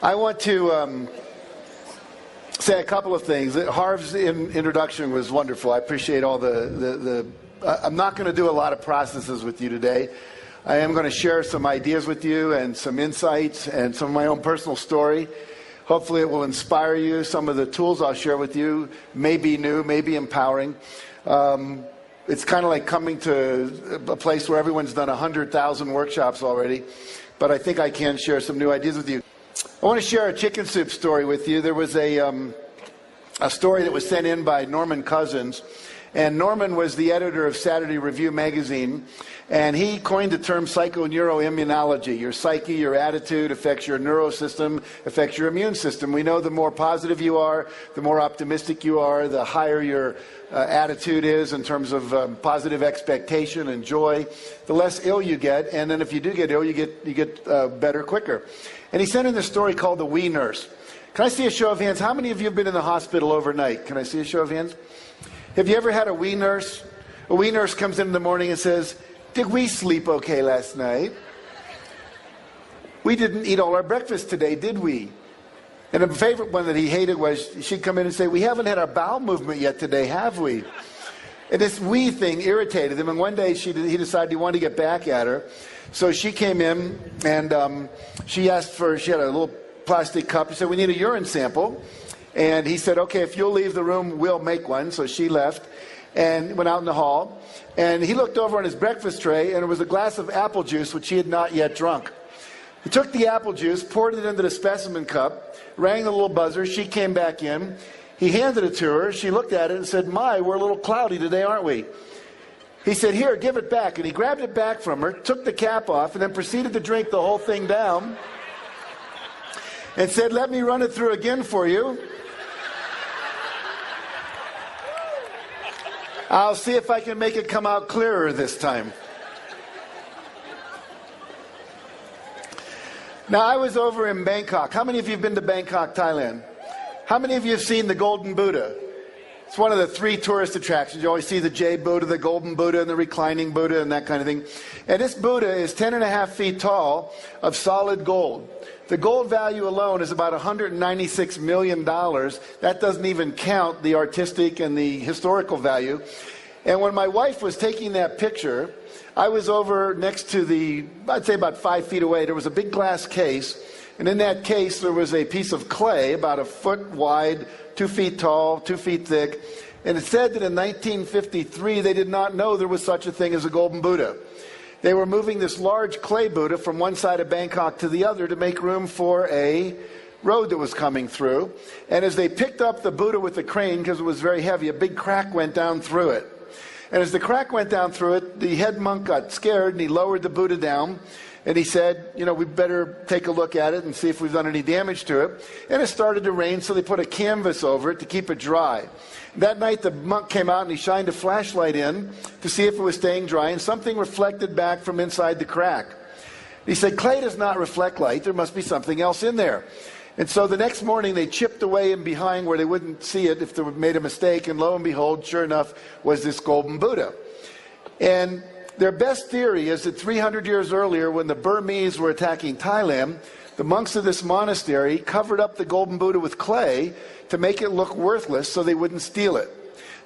I want to say a couple of things. Harv's introduction was wonderful. I appreciate all I'm not going to do a lot of processes with you today. I am going to share some ideas with you and some insights and some of my own personal story. Hopefully it will inspire you. Some of the tools I'll share with you may be new, may be empowering. It's kind of like coming to a place where everyone's done 100,000 workshops already, but I think I can share some new ideas with you. I want to share a chicken soup story with you. There was a story that was sent in by Norman Cousins, and Norman was the editor of Saturday Review magazine, and he coined the term psychoneuroimmunology. Your psyche, your attitude affects your neurosystem, affects your immune system. We know the more positive you are, the more optimistic you are, the higher your attitude is in terms of positive expectation and joy, the less ill you get, and then if you do get ill, you get better quicker. And he sent in this story called The Wee Nurse. Can I see a show of hands? How many of you have been in the hospital overnight? Can I see a show of hands? Have you ever had a wee nurse? A wee nurse comes in the morning and says, "Did we sleep okay last night? We didn't eat all our breakfast today, did we?" And a favorite one that he hated was she'd come in and say, "We haven't had our bowel movement yet today, have we?" And this wee thing irritated him, and one day he decided he wanted to get back at her. So she came in and she had a little plastic cup. She said, "We need a urine sample." And he said, "Okay, if you'll leave the room, we'll make one." So she left and went out in the hall. And he looked over on his breakfast tray, and it was a glass of apple juice, which he had not yet drunk. He took the apple juice, poured it into the specimen cup, rang the little buzzer. She came back in. He handed it to her. She looked at it and said, "My, we're a little cloudy today, aren't we?" He said, "Here, give it back." And he grabbed it back from her, took the cap off, and then proceeded to drink the whole thing down and said, "Let me run it through again for you. I'll see if I can make it come out clearer this time." Now, I was over in Bangkok. How many of you have been to Bangkok, Thailand? How many of you have seen the Golden Buddha? It's one of the 3 tourist attractions. You always see the Jade Buddha, the Golden Buddha, and the reclining Buddha, and that kind of thing. And this Buddha is 10.5 feet tall of solid gold. The gold value alone is about $196 million. That doesn't even count the artistic and the historical value. And when my wife was taking that picture, I was over next to I'd say about 5 feet away, there was a big glass case. And in that case, there was a piece of clay about 1 foot wide, 2 feet tall, 2 feet thick. And it said that in 1953, they did not know there was such a thing as a Golden Buddha. They were moving this large clay Buddha from one side of Bangkok to the other to make room for a road that was coming through. And as they picked up the Buddha with the crane, because it was very heavy, a big crack went down through it. And as the crack went down through it, the head monk got scared and he lowered the Buddha down. And he said, "We better take a look at it and see if we've done any damage to it." And it started to rain, so they put a canvas over it to keep it dry. That night, the monk came out and he shined a flashlight in to see if it was staying dry, and something reflected back from inside the crack. He said, "Clay does not reflect light. There must be something else in there." And so the next morning, they chipped away in behind where they wouldn't see it if they made a mistake, and lo and behold, sure enough, was this Golden Buddha. And their best theory is that 300 years earlier, when the Burmese were attacking Thailand, the monks of this monastery covered up the Golden Buddha with clay to make it look worthless so they wouldn't steal it.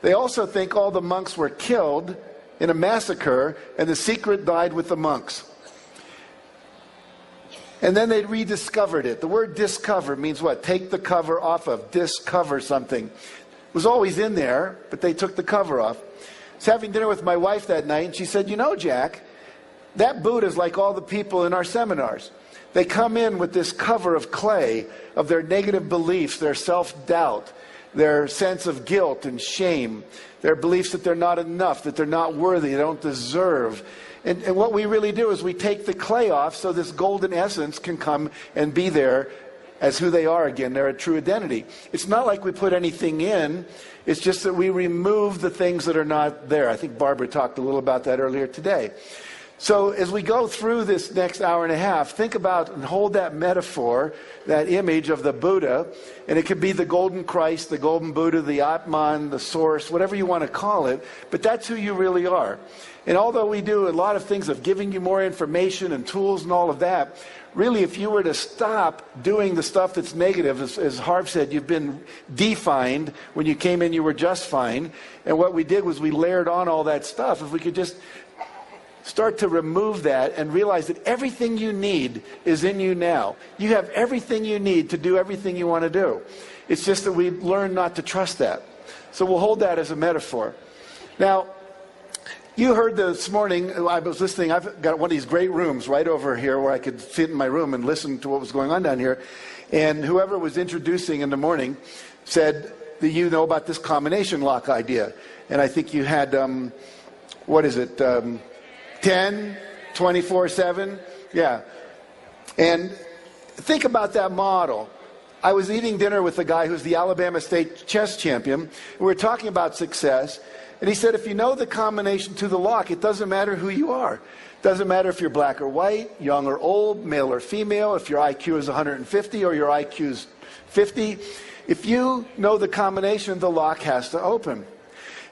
They also think all the monks were killed in a massacre, and the secret died with the monks. And then they rediscovered it. The word discover means what? Take the cover off of. Discover something. It was always in there, but they took the cover off. I was having dinner with my wife that night, and she said, "Jack, that Buddha is like all the people in our seminars. They come in with this cover of clay of their negative beliefs, their self-doubt, their sense of guilt and shame, their beliefs that they're not enough, that they're not worthy, they don't deserve. And what we really do is we take the clay off so this golden essence can come and be there as who they are again, their true identity. It's not like we put anything in. It's just that we remove the things that are not there. I think Barbara talked a little about that earlier today. So as we go through this next hour and a half, think about and hold that metaphor, that image of the Buddha, and it could be the golden Christ, the golden Buddha, the Atman, the source, whatever you want to call it, but that's who you really are. And although we do a lot of things of giving you more information and tools and all of that, really if you were to stop doing the stuff that's negative, as Harv said, you've been defined. When you came in, you were just fine. And what we did was we layered on all that stuff. If we could just start to remove that and realize that everything you need is in you now. You have everything you need to do everything you want to do. It's just that we learn not to trust that. So we'll hold that as a metaphor. Now, you heard this morning, I was listening, I've got one of these great rooms right over here where I could sit in my room and listen to what was going on down here. And whoever was introducing in the morning said that you know about this combination lock idea. And I think you had, what is it, 10, 24/7? Yeah. And think about that model. I was eating dinner with a guy who's the Alabama State chess champion. We were talking about success. And he said, if you know the combination to the lock, it doesn't matter who you are. It doesn't matter if you're black or white, young or old, male or female, if your IQ is 150 or your IQ is 50. If you know the combination, the lock has to open.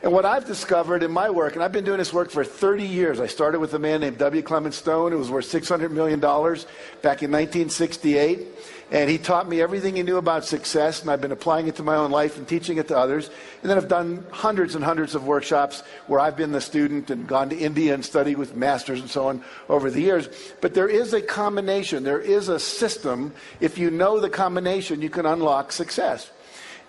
And what I've discovered in my work, and I've been doing this work for 30 years. I started with a man named W. Clement Stone, who was worth $600 million back in 1968. And he taught me everything he knew about success, and I've been applying it to my own life and teaching it to others. And then I've done hundreds and hundreds of workshops where I've been the student and gone to India and studied with masters and so on over the years. But there is a combination. There is a system. If you know the combination, you can unlock success.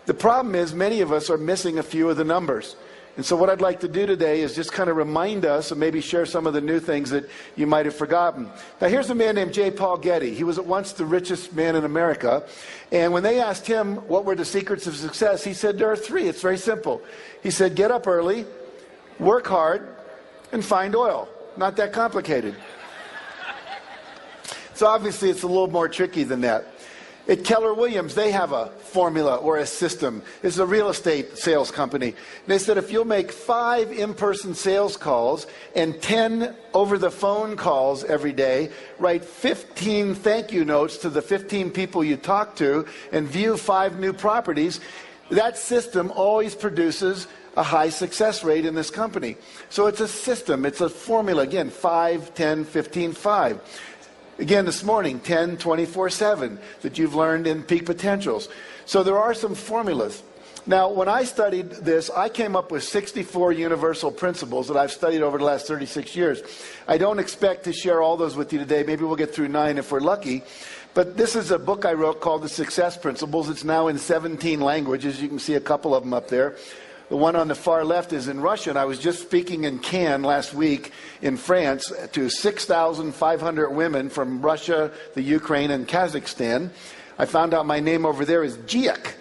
The problem is many of us are missing a few of the numbers. And so what I'd like to do today is just kind of remind us and maybe share some of the new things that you might have forgotten. Now here's a man named J. Paul Getty. He was at once the richest man in America. And when they asked him what were the secrets of success, he said there are three. It's very simple. He said get up early, work hard, and find oil. Not that complicated. So obviously it's a little more tricky than that. At Keller Williams, they have a formula or a system. It's a real estate sales company. And they said if you'll make 5 in-person sales calls and 10 over-the-phone calls every day, write 15 thank you notes to the 15 people you talk to, and view 5 new properties, that system always produces a high success rate in this company. So it's a system. It's a formula. Again, 5, 10, 15, 5. Again, this morning, 10, 24/7 that you've learned in Peak Potentials. So there are some formulas. Now, when I studied this, I came up with 64 universal principles that I've studied over the last 36 years. I don't expect to share all those with you today. Maybe we'll get through 9 if we're lucky. But this is a book I wrote called The Success Principles. It's now in 17 languages. You can see a couple of them up there. The one on the far left is in Russian. I was just speaking in Cannes last week in France to 6,500 women from Russia, the Ukraine, and Kazakhstan. I found out my name over there is Giek.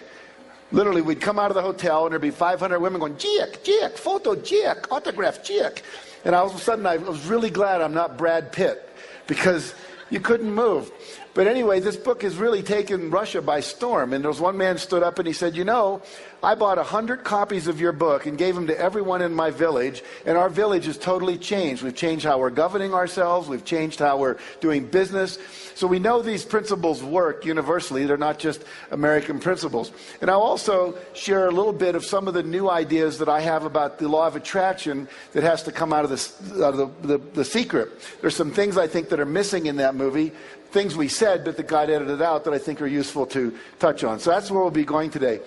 Literally, we'd come out of the hotel and there'd be 500 women going, Giek, Giek, photo, Giek, autograph, Giek. And all of a sudden, I was really glad I'm not Brad Pitt because you couldn't move. But anyway, this book has really taken Russia by storm. And there was one man stood up and he said, you know, I bought 100 copies of your book and gave them to everyone in my village, and our village has totally changed. We've changed how we're governing ourselves. We've changed how we're doing business. So we know these principles work universally. They're not just American principles. And I'll also share a little bit of some of the new ideas that I have about the law of attraction that has to come out of the secret. There's some things I think that are missing in that movie, things we said but that got edited out that I think are useful to touch on. So that's where we'll be going today.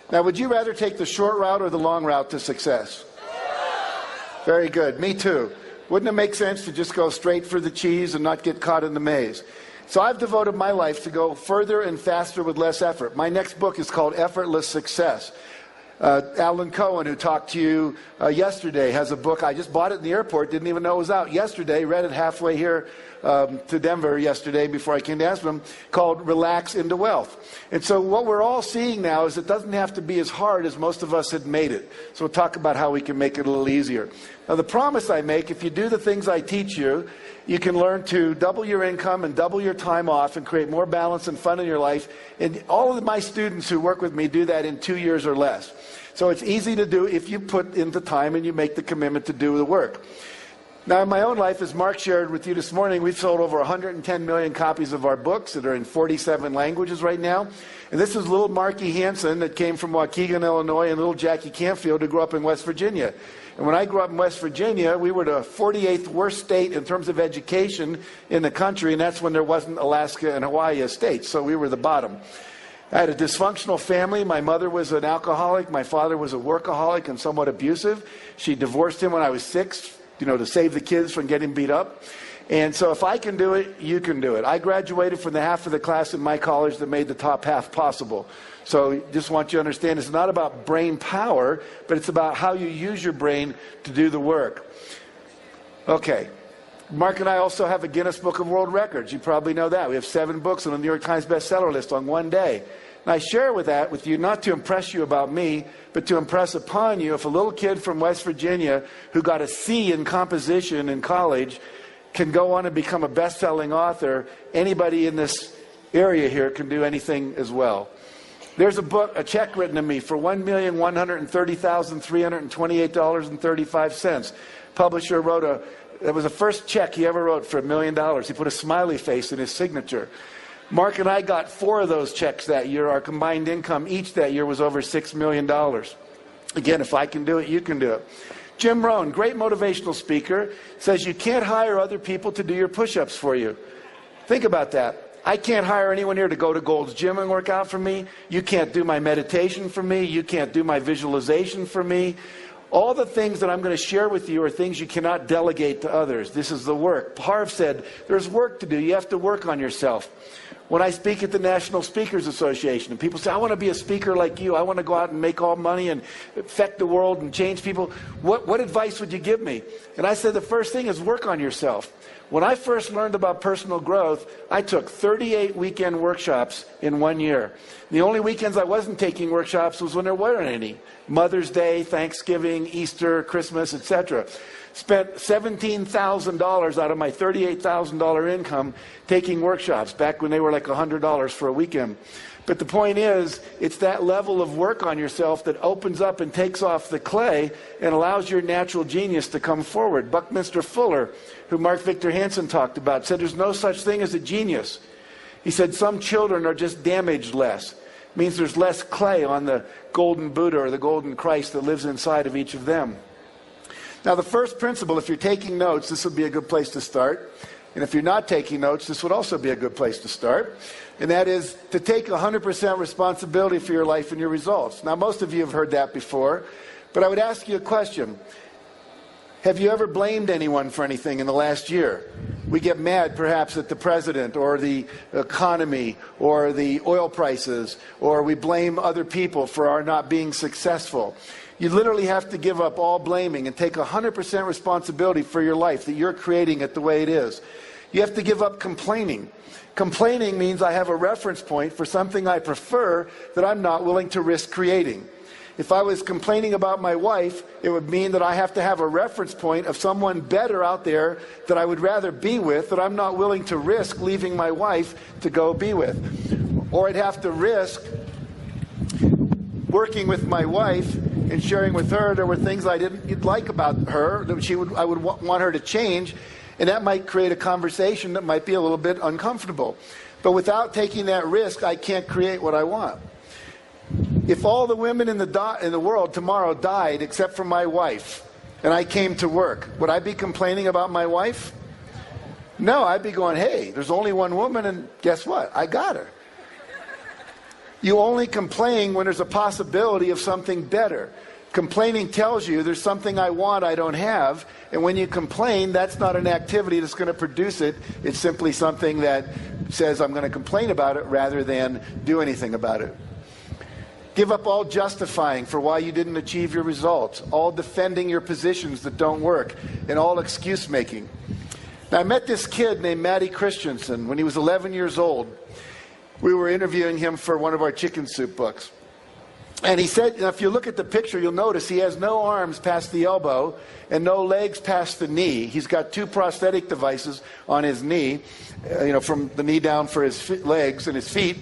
Now, would you rather take the short route or the long route to success? Very good. Me too. Wouldn't it make sense to just go straight for the cheese and not get caught in the maze? So I've devoted my life to go further and faster with less effort. My next book is called Effortless Success. Alan Cohen, who talked to you yesterday, has a book. I just bought it in the airport, didn't even know it was out yesterday, read it halfway here to Denver yesterday before I came to Aspen, called Relax into Wealth. And so what we're all seeing now is it doesn't have to be as hard as most of us had made it. So we'll talk about how we can make it a little easier. Now, the promise I make, if you do the things I teach you, you can learn to double your income and double your time off and create more balance and fun in your life. And all of my students who work with me do that in 2 years or less. So it's easy to do if you put in the time and you make the commitment to do the work. Now, in my own life, as Mark shared with you this morning, we've sold over 110 million copies of our books that are in 47 languages right now. And this is little Marky Hansen that came from Waukegan, Illinois, and little Jackie Canfield who grew up in West Virginia. And when I grew up in West Virginia, we were the 48th worst state in terms of education in the country, and that's when there wasn't Alaska and Hawaii as states, so we were the bottom. I had a dysfunctional family. My mother was an alcoholic. My father was a workaholic and somewhat abusive. She divorced him when I was 6, to save the kids from getting beat up. And so if I can do it, you can do it. I graduated from the half of the class in my college that made the top half possible. So just want you to understand, it's not about brain power, but it's about how you use your brain to do the work. Okay. Mark and I also have a Guinness Book of World Records. You probably know that. We have 7 books on the New York Times bestseller list on one day. And I share that with you not to impress you about me, but to impress upon you if a little kid from West Virginia who got a C in composition in college can go on and become a best-selling author, anybody in this area here can do anything as well. There's a check written to me for $1,130,328.35. Publisher wrote that was the first check he ever wrote for $1 million. He put a smiley face in his signature. Mark and I got 4 of those checks that year. Our combined income each that year was over $6 million. Again, if I can do it, you can do it. Jim Rohn, great motivational speaker, says you can't hire other people to do your push-ups for you. Think about that. I can't hire anyone here to go to Gold's Gym and work out for me. You can't do my meditation for me. You can't do my visualization for me. All the things that I'm going to share with you are things you cannot delegate to others. This is the work. Harv said, there's work to do. You have to work on yourself. When I speak at the National Speakers Association, and people say, I want to be a speaker like you. I want to go out and make all money and affect the world and change people. What advice would you give me? And I said, the first thing is work on yourself. When I first learned about personal growth, I took 38 weekend workshops in 1 year. The only weekends I wasn't taking workshops was when there weren't any. Mother's Day, Thanksgiving, Easter, Christmas, etc. Spent $17,000 out of my $38,000 income taking workshops back when they were like $100 for a weekend. But the point is, it's that level of work on yourself that opens up and takes off the clay and allows your natural genius to come forward. Buckminster Fuller, who Mark Victor Hansen talked about, said there's no such thing as a genius. He said some children are just damaged less. It means there's less clay on the golden Buddha or the golden Christ that lives inside of each of them. Now, the first principle, if you're taking notes, this would be a good place to start. And if you're not taking notes, this would also be a good place to start. And that is to take 100% responsibility for your life and your results. Now, most of you have heard that before, but I would ask you a question. Have you ever blamed anyone for anything in the last year? We get mad perhaps at the president or the economy or the oil prices, or we blame other people for our not being successful. You literally have to give up all blaming and take 100% responsibility for your life, that you're creating it the way it is. You have to give up complaining. Complaining means I have a reference point for something I prefer that I'm not willing to risk creating. If I was complaining about my wife, it would mean that I have to have a reference point of someone better out there that I would rather be with, that I'm not willing to risk leaving my wife to go be with. Or I'd have to risk working with my wife and sharing with her there were things I didn't like about her that I would want her to change, and that might create a conversation that might be a little bit uncomfortable. But without taking that risk, I can't create what I want. If all the women in the world tomorrow died except for my wife, and I came to work, would I be complaining about my wife? No, I'd be going, hey, there's only one woman, and guess what? I got her. You only complain when there's a possibility of something better. Complaining tells you there's something I want I don't have, and when you complain, that's not an activity that's going to produce it. It's simply something that says I'm going to complain about it rather than do anything about it. Give up all justifying for why you didn't achieve your results, all defending your positions that don't work, and all excuse making. Now, I met this kid named Matty Christensen when he was 11 years old. We were interviewing him for one of our chicken soup books. And he said, if you look at the picture, you'll notice he has no arms past the elbow and no legs past the knee. He's got 2 prosthetic devices on his knee, from the knee down for his legs and his feet.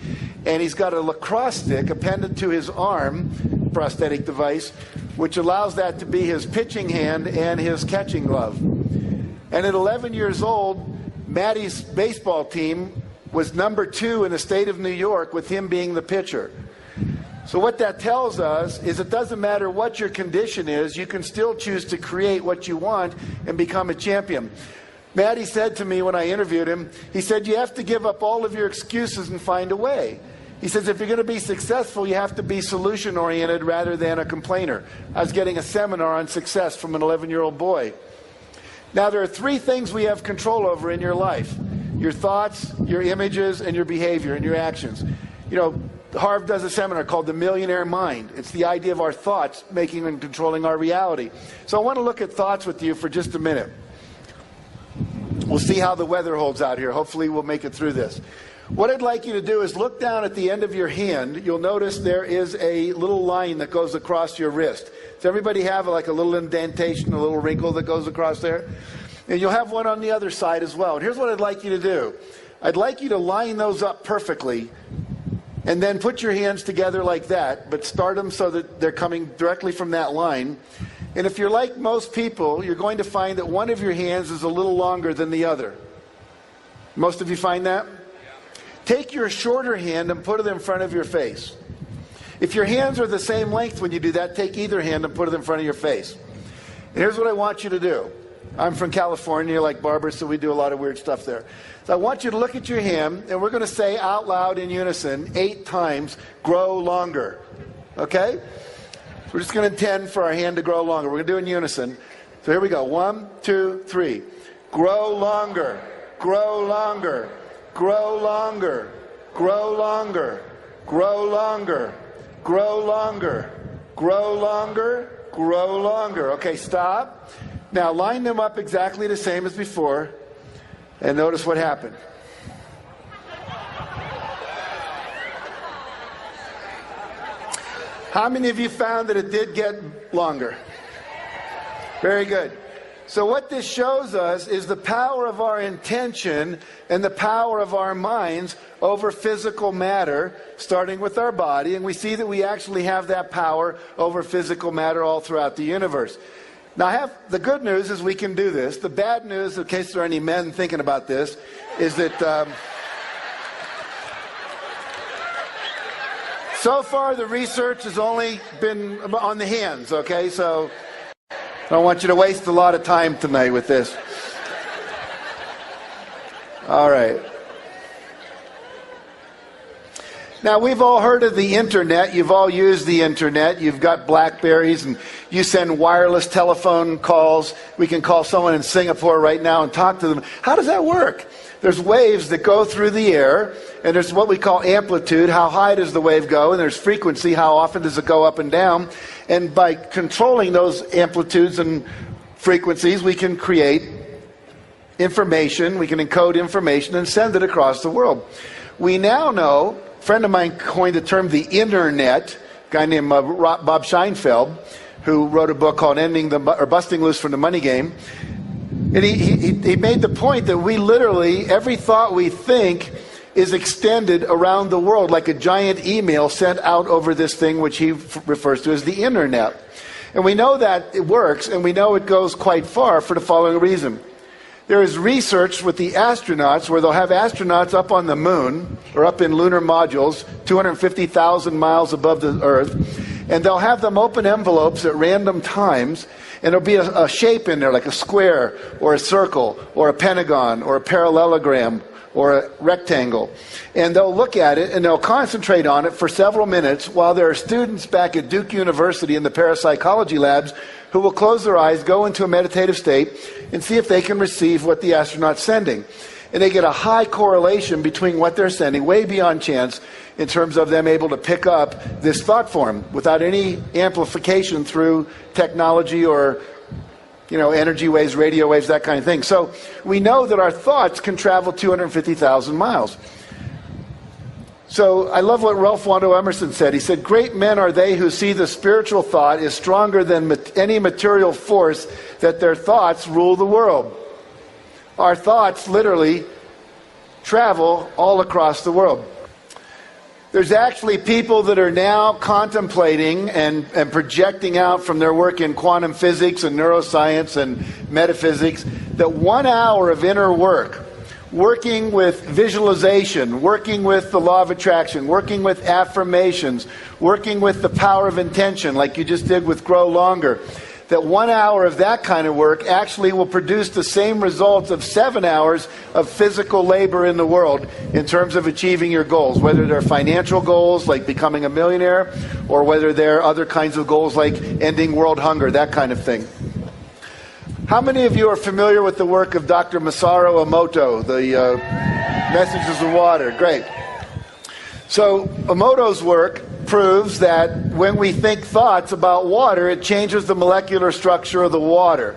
And he's got a lacrosse stick appended to his arm, prosthetic device, which allows that to be his pitching hand and his catching glove. And at 11 years old, Maddie's baseball team was #2 in the state of New York, with him being the pitcher. So what that tells us is it doesn't matter what your condition is, you can still choose to create what you want and become a champion. Maddie said to me when I interviewed him, he said, you have to give up all of your excuses and find a way. He says, if you're going to be successful, you have to be solution-oriented rather than a complainer. I was getting a seminar on success from an 11-year-old boy. Now, there are 3 things we have control over in your life: your thoughts, your images, and your behavior and your actions. You know, Harv does a seminar called The Millionaire Mind. It's the idea of our thoughts making and controlling our reality. So I want to look at thoughts with you for just a minute. We'll see how the weather holds out here. Hopefully we'll make it through this. What I'd like you to do is look down at the end of your hand. You'll notice there is a little line that goes across your wrist. Does everybody have like a little indentation, a little wrinkle that goes across there? And you'll have one on the other side as well. And here's what I'd like you to do. I'd like you to line those up perfectly, and then put your hands together like that, but start them so that they're coming directly from that line. And if you're like most people, you're going to find that one of your hands is a little longer than the other. Most of you find that? Take your shorter hand and put it in front of your face. If your hands are the same length when you do that, take either hand and put it in front of your face. And here's what I want you to do. I'm from California, like Barbara, so we do a lot of weird stuff there. So I want you to look at your hand, and we're going to say out loud in unison 8 times, grow longer. Okay? So we're just going to intend for our hand to grow longer. We're going to do it in unison. So here we go. 1, 2, 3. Grow longer. Grow longer. Grow longer. Grow longer. Grow longer. Grow longer. Grow longer. Grow longer. Okay, stop. Now line them up exactly the same as before, and notice what happened. How many of you found that it did get longer? Very good. So what this shows us is the power of our intention and the power of our minds over physical matter, starting with our body. And we see that we actually have that power over physical matter all throughout the universe. Now, the good news is we can do this. The bad news, in case there are any men thinking about this, is that so far the research has only been on the hands, okay? So I don't want you to waste a lot of time tonight with this. All right. Now, we've all heard of the internet. You've all used the internet. You've got Blackberries, and you send wireless telephone calls. We can call someone in Singapore right now and talk to them. How does that work? There's waves that go through the air, and there's what we call amplitude. How high does the wave go? And there's frequency. How often does it go up and down? And by controlling those amplitudes and frequencies, we can create information. We can encode information and send it across the world. We now know, a friend of mine coined the term the internet, a guy named Bob Scheinfeld, who wrote a book called Busting Loose from the Money Game. And he made the point that we literally, every thought we think is extended around the world like a giant email sent out over this thing which he refers to as the internet. And we know that it works, and we know it goes quite far for the following reason. There is research with the astronauts where they'll have astronauts up on the moon or up in lunar modules 250,000 miles above the Earth, and they'll have them open envelopes at random times, and there'll be a shape in there like a square or a circle or a pentagon or a parallelogram or a rectangle. And they'll look at it and they'll concentrate on it for several minutes while there are students back at Duke University in the parapsychology labs who will close their eyes, go into a meditative state, and see if they can receive what the astronaut's sending. And they get a high correlation between what they're sending, way beyond chance, in terms of them able to pick up this thought form without any amplification through technology or energy waves, radio waves, that kind of thing. So we know that our thoughts can travel 250,000 miles. So I love what Ralph Waldo Emerson said. He said, great men are they who see the spiritual thought is stronger than any material force, that their thoughts rule the world. Our thoughts literally travel all across the world. There's actually people that are now contemplating and projecting out from their work in quantum physics and neuroscience and metaphysics that 1 hour of inner work, working with visualization, working with the law of attraction, working with affirmations, working with the power of intention like you just did with Grow Longer, that 1 hour of that kind of work actually will produce the same results of 7 hours of physical labor in the world in terms of achieving your goals, whether they're financial goals like becoming a millionaire or whether they're other kinds of goals like ending world hunger, that kind of thing. How many of you are familiar with the work of Dr. Masaru Emoto, the Messages of Water? Great. So Emoto's work proves that when we think thoughts about water, it changes the molecular structure of the water.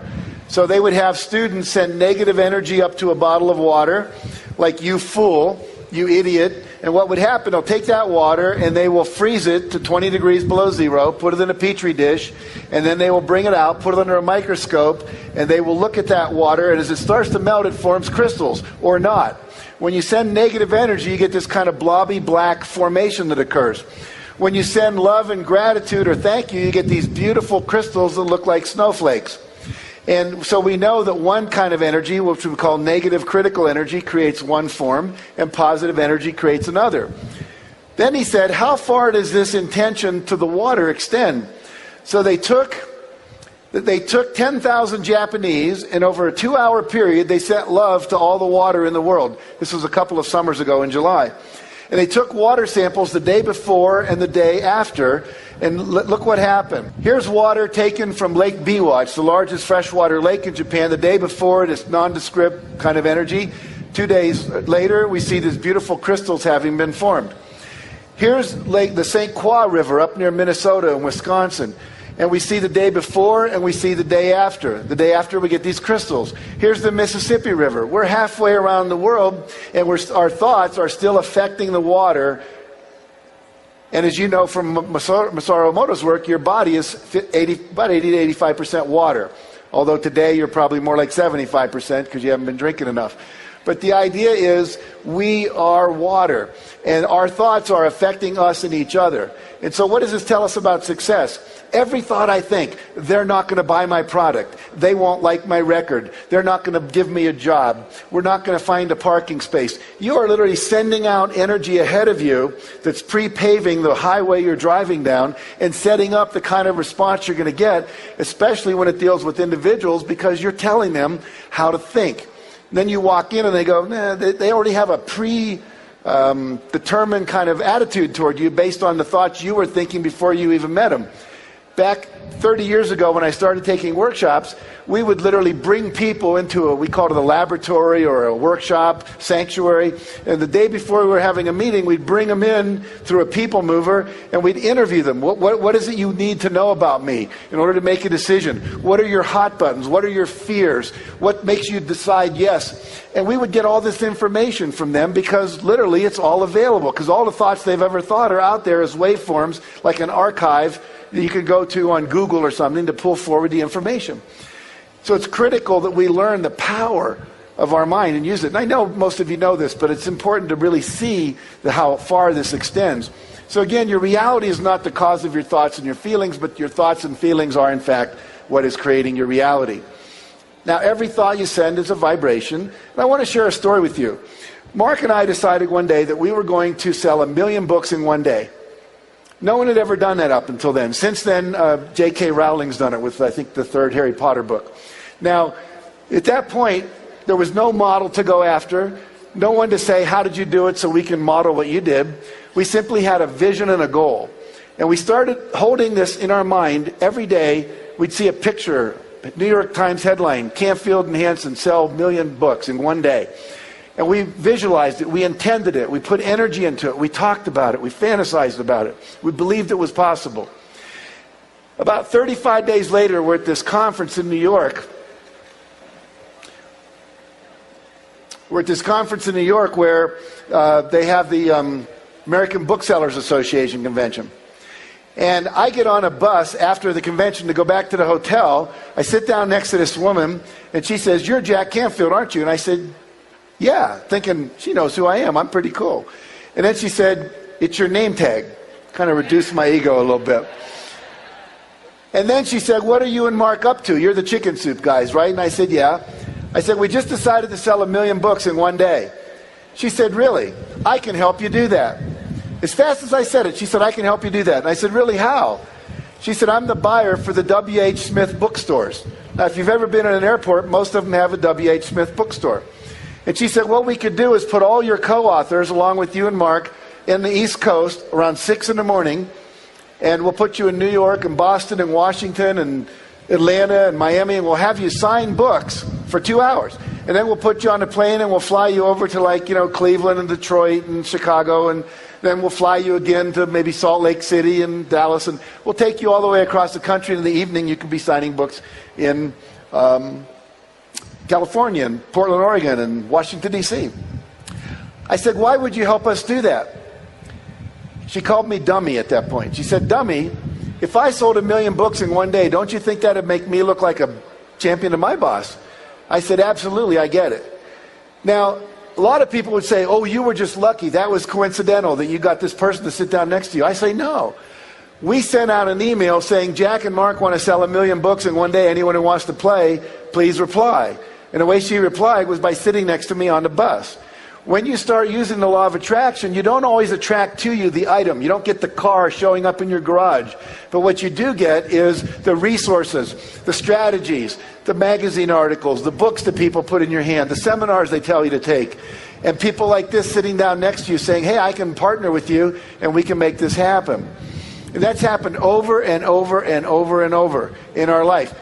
So they would have students send negative energy up to a bottle of water, like "you fool, you idiot," and what would happen, they'll take that water and they will freeze it to 20 degrees below zero, put it in a petri dish, and then they will bring it out, put it under a microscope, and they will look at that water, and as it starts to melt, it forms crystals, or not. When you send negative energy, you get this kind of blobby black formation that occurs. When you send love and gratitude or thank you, you get these beautiful crystals that look like snowflakes. And so we know that one kind of energy, which we call negative critical energy, creates one form, and positive energy creates another. Then he said, how far does this intention to the water extend? So they took 10,000 Japanese, and over a 2-hour period, they sent love to all the water in the world. This was a couple of summers ago in July. And they took water samples the day before and the day after, and look what happened. Here's water taken from Lake Biwa. It's the largest freshwater lake in Japan. The day before, this nondescript kind of energy. 2 days later, we see these beautiful crystals having been formed. Here's the St. Croix River up near Minnesota and Wisconsin. And we see the day before and we see the day after. The day after we get these crystals. Here's the Mississippi River. We're halfway around the world and our thoughts are still affecting the water. And as you know from Masaru Emoto's work, your body is about 80 to 85% water. Although today you're probably more like 75% because you haven't been drinking enough. But the idea is we are water and our thoughts are affecting us and each other. And so what does this tell us about success? Every thought I think, they're not going to buy my product. They won't like my record. They're not going to give me a job. We're not going to find a parking space. You are literally sending out energy ahead of you that's pre-paving the highway you're driving down and setting up the kind of response you're going to get, especially when it deals with individuals, because you're telling them how to think. Then you walk in and they go, nah, they already have a determined kind of attitude toward you based on the thoughts you were thinking before you even met them. Back 30 years ago when I started taking workshops, we would literally bring people into we called it a laboratory or a workshop, sanctuary. And the day before we were having a meeting, we'd bring them in through a people mover and we'd interview them. What is it you need to know about me in order to make a decision? What are your hot buttons? What are your fears? What makes you decide yes? And we would get all this information from them because literally it's all available. Because all the thoughts they've ever thought are out there as waveforms, like an archive that you could go to on Google or something to pull forward the information. So it's critical that we learn the power of our mind and use it. And I know most of you know this, but it's important to really see how far this extends. So again, your reality is not the cause of your thoughts and your feelings, but your thoughts and feelings are in fact what is creating your reality. Now, every thought you send is a vibration. And I want to share a story with you. Mark and I decided one day that we were going to sell 1 million books in one day. No one had ever done that up until then. Since then, J.K. Rowling's done it with, I think, the 3rd Harry Potter book. Now, at that point, there was no model to go after, no one to say, how did you do it so we can model what you did. We simply had a vision and a goal. And we started holding this in our mind every day. We'd see a picture, New York Times headline, Canfield and Hansen sell 1 million books in one day. And we visualized it, we intended it, we put energy into it, we talked about it, we fantasized about it, we believed it was possible. About 35 days later, we're at this conference in New York. We're at this conference in New York where they have the American Booksellers Association convention. And I get on a bus after the convention to go back to the hotel. I sit down next to this woman, and she says, "You're Jack Canfield, aren't you?" And I said, "Yeah," thinking she knows who I am. I'm pretty cool. And then she said, it's your name tag. Kind of reduced my ego a little bit. And then she said, what are you and Mark up to? You're the Chicken Soup guys, right? And I said, yeah. I said, we just decided to sell 1 million books in one day. She said, really? I can help you do that. As fast as I said it, she said, I can help you do that. And I said, really, how? She said, I'm the buyer for the W.H. Smith bookstores. Now, if you've ever been at an airport, most of them have a W.H. Smith bookstore. And she said, what we could do is put all your co-authors, along with you and Mark, in the East Coast around 6 in the morning, and we'll put you in New York and Boston and Washington and Atlanta and Miami, and we'll have you sign books for 2 hours. And then we'll put you on a plane and we'll fly you over to Cleveland and Detroit and Chicago, and then we'll fly you again to maybe Salt Lake City and Dallas, and we'll take you all the way across the country. In the evening, you can be signing books in California and Portland, Oregon, and Washington, D.C. I said, why would you help us do that? She called me dummy at that point. She said, dummy, if I sold 1 million books in one day, don't you think that would make me look like a champion to my boss? I said, absolutely, I get it. Now, a lot of people would say, oh, you were just lucky. That was coincidental that you got this person to sit down next to you. I say, no. We sent out an email saying, Jack and Mark want to sell 1 million books in one day. Anyone who wants to play, please reply. And the way she replied was by sitting next to me on the bus. When you start using the law of attraction, you don't always attract to you the item. You don't get the car showing up in your garage. But what you do get is the resources, the strategies, the magazine articles, the books that people put in your hand, the seminars they tell you to take, and people like this sitting down next to you saying, hey, I can partner with you and we can make this happen. And that's happened over and over and over and over in our life.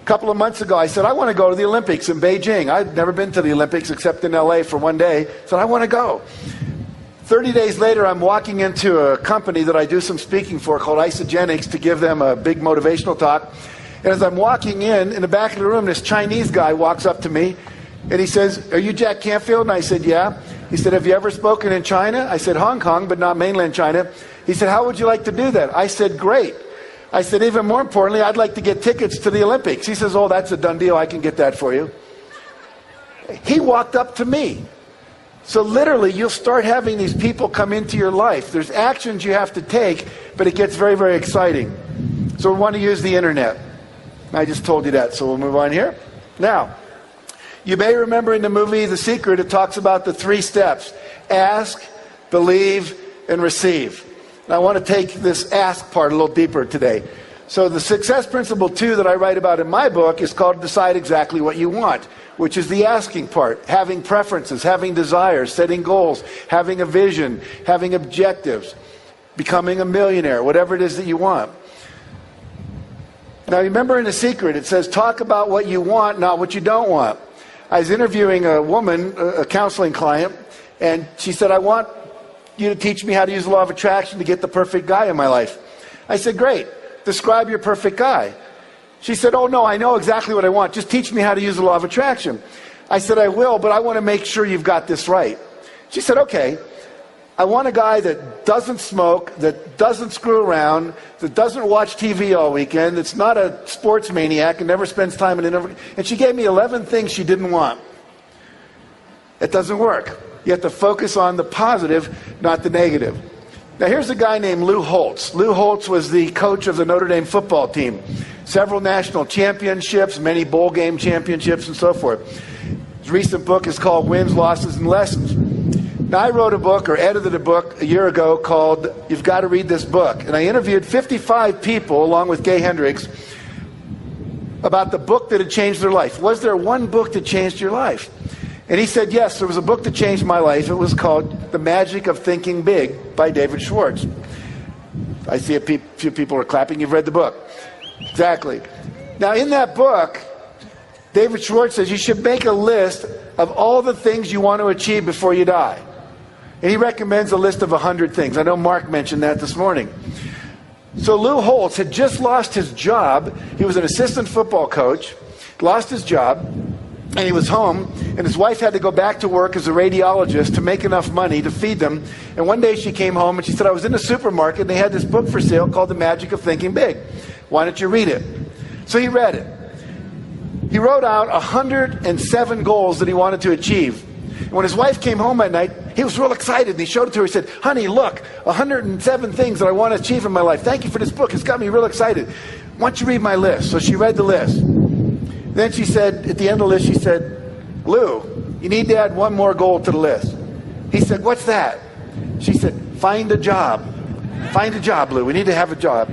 A couple of months ago, I said, I want to go to the Olympics in Beijing. I'd never been to the Olympics except in LA for one day. I said, I want to go. 30 days later, I'm walking into a company that I do some speaking for called Isagenix to give them a big motivational talk. And as I'm walking in the back of the room, this Chinese guy walks up to me and he says, are you Jack Canfield? And I said, yeah. He said, have you ever spoken in China? I said, Hong Kong, but not mainland China. He said, how would you like to do that? I said, great. I said, even more importantly, I'd like to get tickets to the Olympics. He says, oh, that's a done deal. I can get that for you. He walked up to me. So literally, you'll start having these people come into your life. There's actions you have to take, but it gets very, very exciting. So we want to use the internet. I just told you that, so we'll move on here. Now, you may remember in the movie The Secret, it talks about the 3 steps. Ask, believe, and receive. And I want to take this ask part a little deeper today. So the success principle 2 that I write about in my book is called Decide Exactly What You Want, which is the asking part. Having preferences, having desires, setting goals, having a vision, having objectives, becoming a millionaire, whatever it is that you want. Now remember in The Secret, it says talk about what you want, not what you don't want. I was interviewing a woman, a counseling client, and she said, I want you to teach me how to use the law of attraction to get the perfect guy in my life. I said, great. Describe your perfect guy. She said, oh no, I know exactly what I want. Just teach me how to use the law of attraction. I said, I will, but I want to make sure you've got this right. She said, okay. I want a guy that doesn't smoke, that doesn't screw around, that doesn't watch TV all weekend, that's not a sports maniac and never spends time in an... And she gave me 11 things she didn't want. It doesn't work. You have to focus on the positive, not the negative. Now here's a guy named Lou Holtz. Lou Holtz was the coach of the Notre Dame football team. Several national championships, many bowl game championships, and so forth. His recent book is called Wins, Losses, and Lessons. Now I wrote a book, or edited a book, a year ago called You've Got to Read This Book. And I interviewed 55 people, along with Gay Hendricks, about the book that had changed their life. Was there one book that changed your life? And he said, yes, there was a book that changed my life. It was called The Magic of Thinking Big by David Schwartz. I see a few people are clapping. You've read the book. Exactly. Now, in that book, David Schwartz says you should make a list of all the things you want to achieve before you die. And he recommends a list of 100 things. I know Mark mentioned that this morning. So Lou Holtz had just lost his job. He was an assistant football coach, lost his job, and he was home, and his wife had to go back to work as a radiologist to make enough money to feed them. And one day she came home and she said, I was in the supermarket and they had this book for sale called The Magic of Thinking Big. Why don't you read it? So he read it. He wrote out 107 goals that he wanted to achieve. And when his wife came home at night, he was real excited, and he showed it to her. He said, honey, look, 107 things that I want to achieve in my life. Thank you for this book. It's got me real excited. Why don't you read my list? So she read the list. Then she said, at the end of the list, she said, Lou, you need to add one more goal to the list. He said, what's that? She said, find a job. Find a job, Lou. We need to have a job.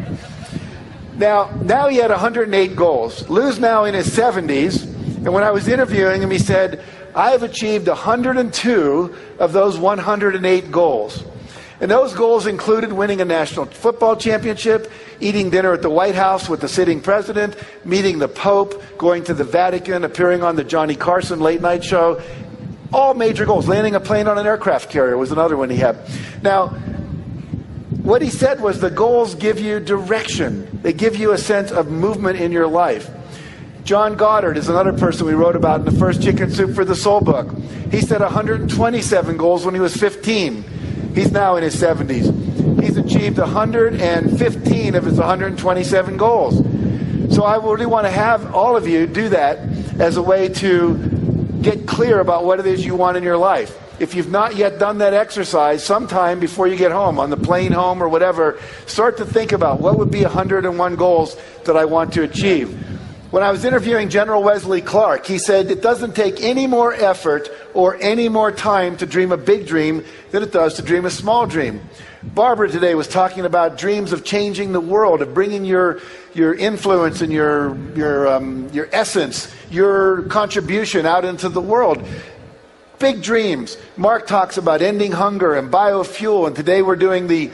Now he had 108 goals. Lou's now in his 70s, and when I was interviewing him, he said, I have achieved 102 of those 108 goals. And those goals included winning a national football championship, eating dinner at the White House with the sitting president, meeting the Pope, going to the Vatican, appearing on the Johnny Carson late night show. All major goals. Landing a plane on an aircraft carrier was another one he had. Now, what he said was the goals give you direction. They give you a sense of movement in your life. John Goddard is another person we wrote about in the first Chicken Soup for the Soul book. He set 127 goals when he was 15. He's now in his 70s. He's achieved 115 of his 127 goals. So I really want to have all of you do that as a way to get clear about what it is you want in your life. If you've not yet done that exercise, sometime before you get home, on the plane home or whatever, start to think about what would be 101 goals that I want to achieve. When I was interviewing General Wesley Clark, he said it doesn't take any more effort or any more time to dream a big dream than it does to dream a small dream. Barbara today was talking about dreams of changing the world, of bringing your influence and your essence, your contribution out into the world. Big dreams. Mark talks about ending hunger and biofuel, and today we're doing the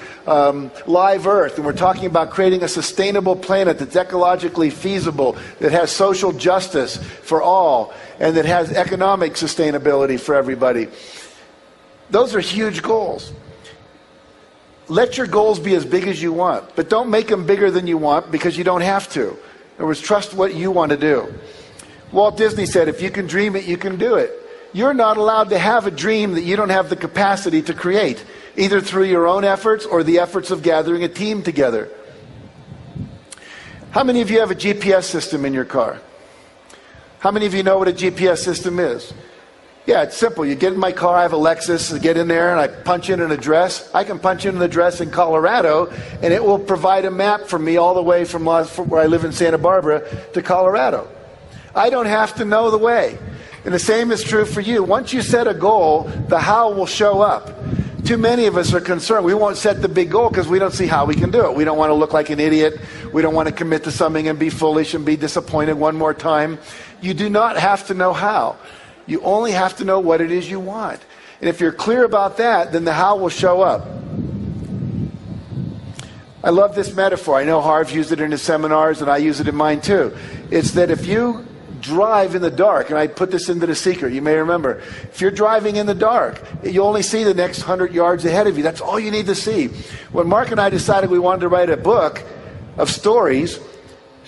Live Earth, and we're talking about creating a sustainable planet that's ecologically feasible, that has social justice for all, and that has economic sustainability for everybody. Those are huge goals. Let your goals be as big as you want, but don't make them bigger than you want because you don't have to. In other words, trust what you want to do. Walt Disney said, if you can dream it, you can do it. You're not allowed to have a dream that you don't have the capacity to create, either through your own efforts or the efforts of gathering a team together. How many of you have a GPS system in your car? How many of you know what a GPS system is? Yeah, it's simple. You get in my car, I have a Lexus, I get in there and I punch in an address. I can punch in an address in Colorado and it will provide a map for me all the way from where I live in Santa Barbara to Colorado. I don't have to know the way. And the same is true for you. Once you set a goal, the how will show up. Too many of us are concerned. We won't set the big goal because we don't see how we can do it. We don't want to look like an idiot. We don't want to commit to something and be foolish and be disappointed one more time. You do not have to know how. You only have to know what it is you want. And if you're clear about that, then the how will show up. I love this metaphor. I know Harv used it in his seminars and I use it in mine too. It's that if you drive in the dark, and I put this into The Secret, you may remember, if you're driving in the dark, you only see the next 100 yards ahead of you. That's all you need to see. When Mark and I decided we wanted to write a book of stories,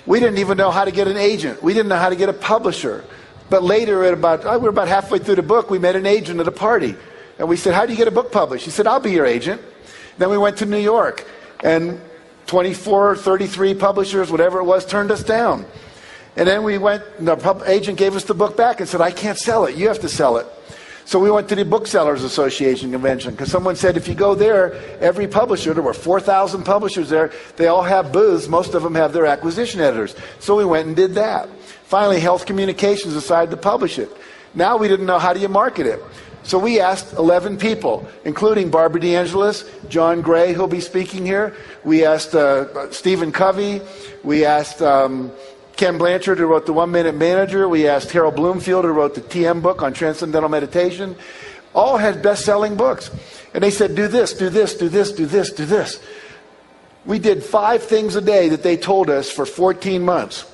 we didn't even know how to get an agent. We didn't know how to get a publisher. But later, we were about halfway through the book, we met an agent at a party. And we said, how do you get a book published? He said, I'll be your agent. Then we went to New York, and 24, 33 publishers, whatever it was, turned us down. And then we went, the agent gave us the book back and said, I can't sell it. You have to sell it. So we went to the Booksellers Association convention because someone said if you go there, every publisher, there were 4,000 publishers there, they all have booths. Most of them have their acquisition editors. So we went and did that. Finally, Health Communications decided to publish it. Now we didn't know how do you market it. So we asked 11 people, including Barbara DeAngelis, John Gray, who'll be speaking here. We asked Stephen Covey. We asked Ken Blanchard, who wrote The 1 Minute Manager. We asked Harold Bloomfield, who wrote the TM book on Transcendental Meditation. All had best-selling books. And they said, do this, do this, do this, do this, do this. We did 5 things a day that they told us for 14 months.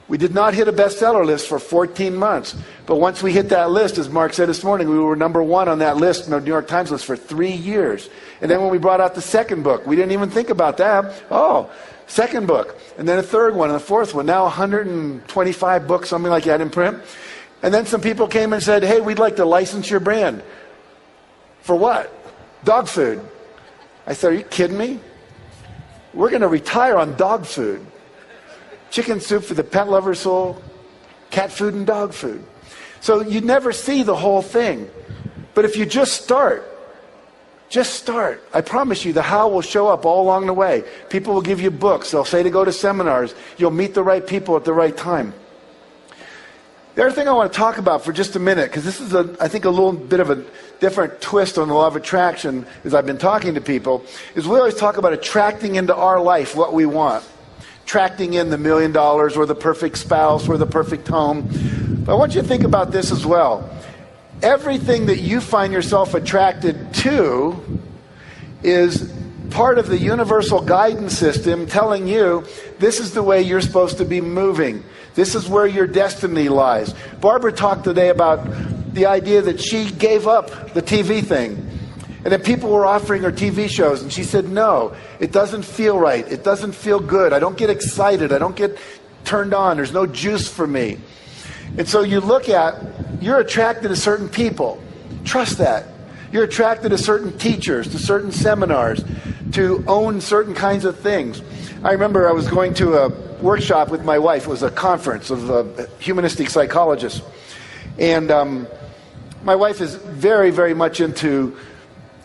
We did not hit a bestseller list for 14 months. But once we hit that list, as Mark said this morning, we were number 1 on that list, the New York Times list, for 3 years. And then when we brought out the second book, we didn't even think about that. Oh, second book. And then a third one and a fourth one. Now 125 books, something like that in print. And then some people came and said, hey, we'd like to license your brand. For what? Dog food. I said, are you kidding me? We're going to retire on dog food. Chicken soup for the pet lover's soul, cat food and dog food. So you never see the whole thing. But if you just start, Just start. I promise you, the how will show up all along the way. People will give you books. They'll say to go to seminars. You'll meet the right people at the right time. The other thing I want to talk about for just a minute, because this is, I think, a little bit of a different twist on the law of attraction as I've been talking to people, is we always talk about attracting into our life what we want. Attracting in the $1 million or the perfect spouse or the perfect home. But I want you to think about this as well. Everything that you find yourself attracted to is part of the universal guidance system telling you this is the way you're supposed to be moving. This is where your destiny lies. Barbara talked today about the idea that she gave up the TV thing. And that people were offering her TV shows. And she said, no, it doesn't feel right. It doesn't feel good. I don't get excited. I don't get turned on. There's no juice for me. And so you look at, you're attracted to certain people. Trust that. You're attracted to certain teachers, to certain seminars, to own certain kinds of things. I remember I was going to a workshop with my wife. It was a conference of humanistic psychologists. And my wife is very, very much into,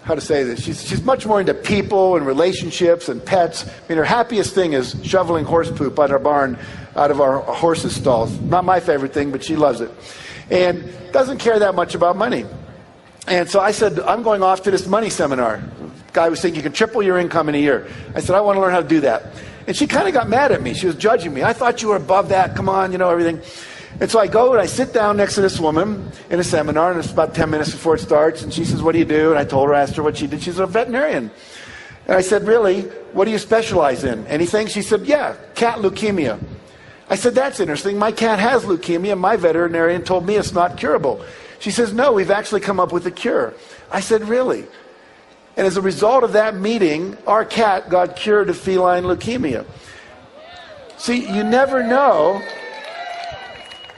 how to say this, she's much more into people and relationships and pets. I mean, her happiest thing is shoveling horse poop out of our barn, out of our horses' stalls. Not my favorite thing, but she loves it. And doesn't care that much about money. And so I said, I'm going off to this money seminar. The guy was saying you can triple your income in a year. I said, I want to learn how to do that. And she kind of got mad at me. She was judging me. I thought you were above that. Come on, everything. And so I go and I sit down next to this woman in a seminar, and it's about 10 minutes before it starts. And she says, what do you do? And I told her, asked her what she did. She's a veterinarian. And I said, really? What do you specialize in? Anything? She said, yeah, cat leukemia. I said, that's interesting. My cat has leukemia. My veterinarian told me it's not curable. She says, no, we've actually come up with a cure. I said, really? And as a result of that meeting, our cat got cured of feline leukemia. See, you never know.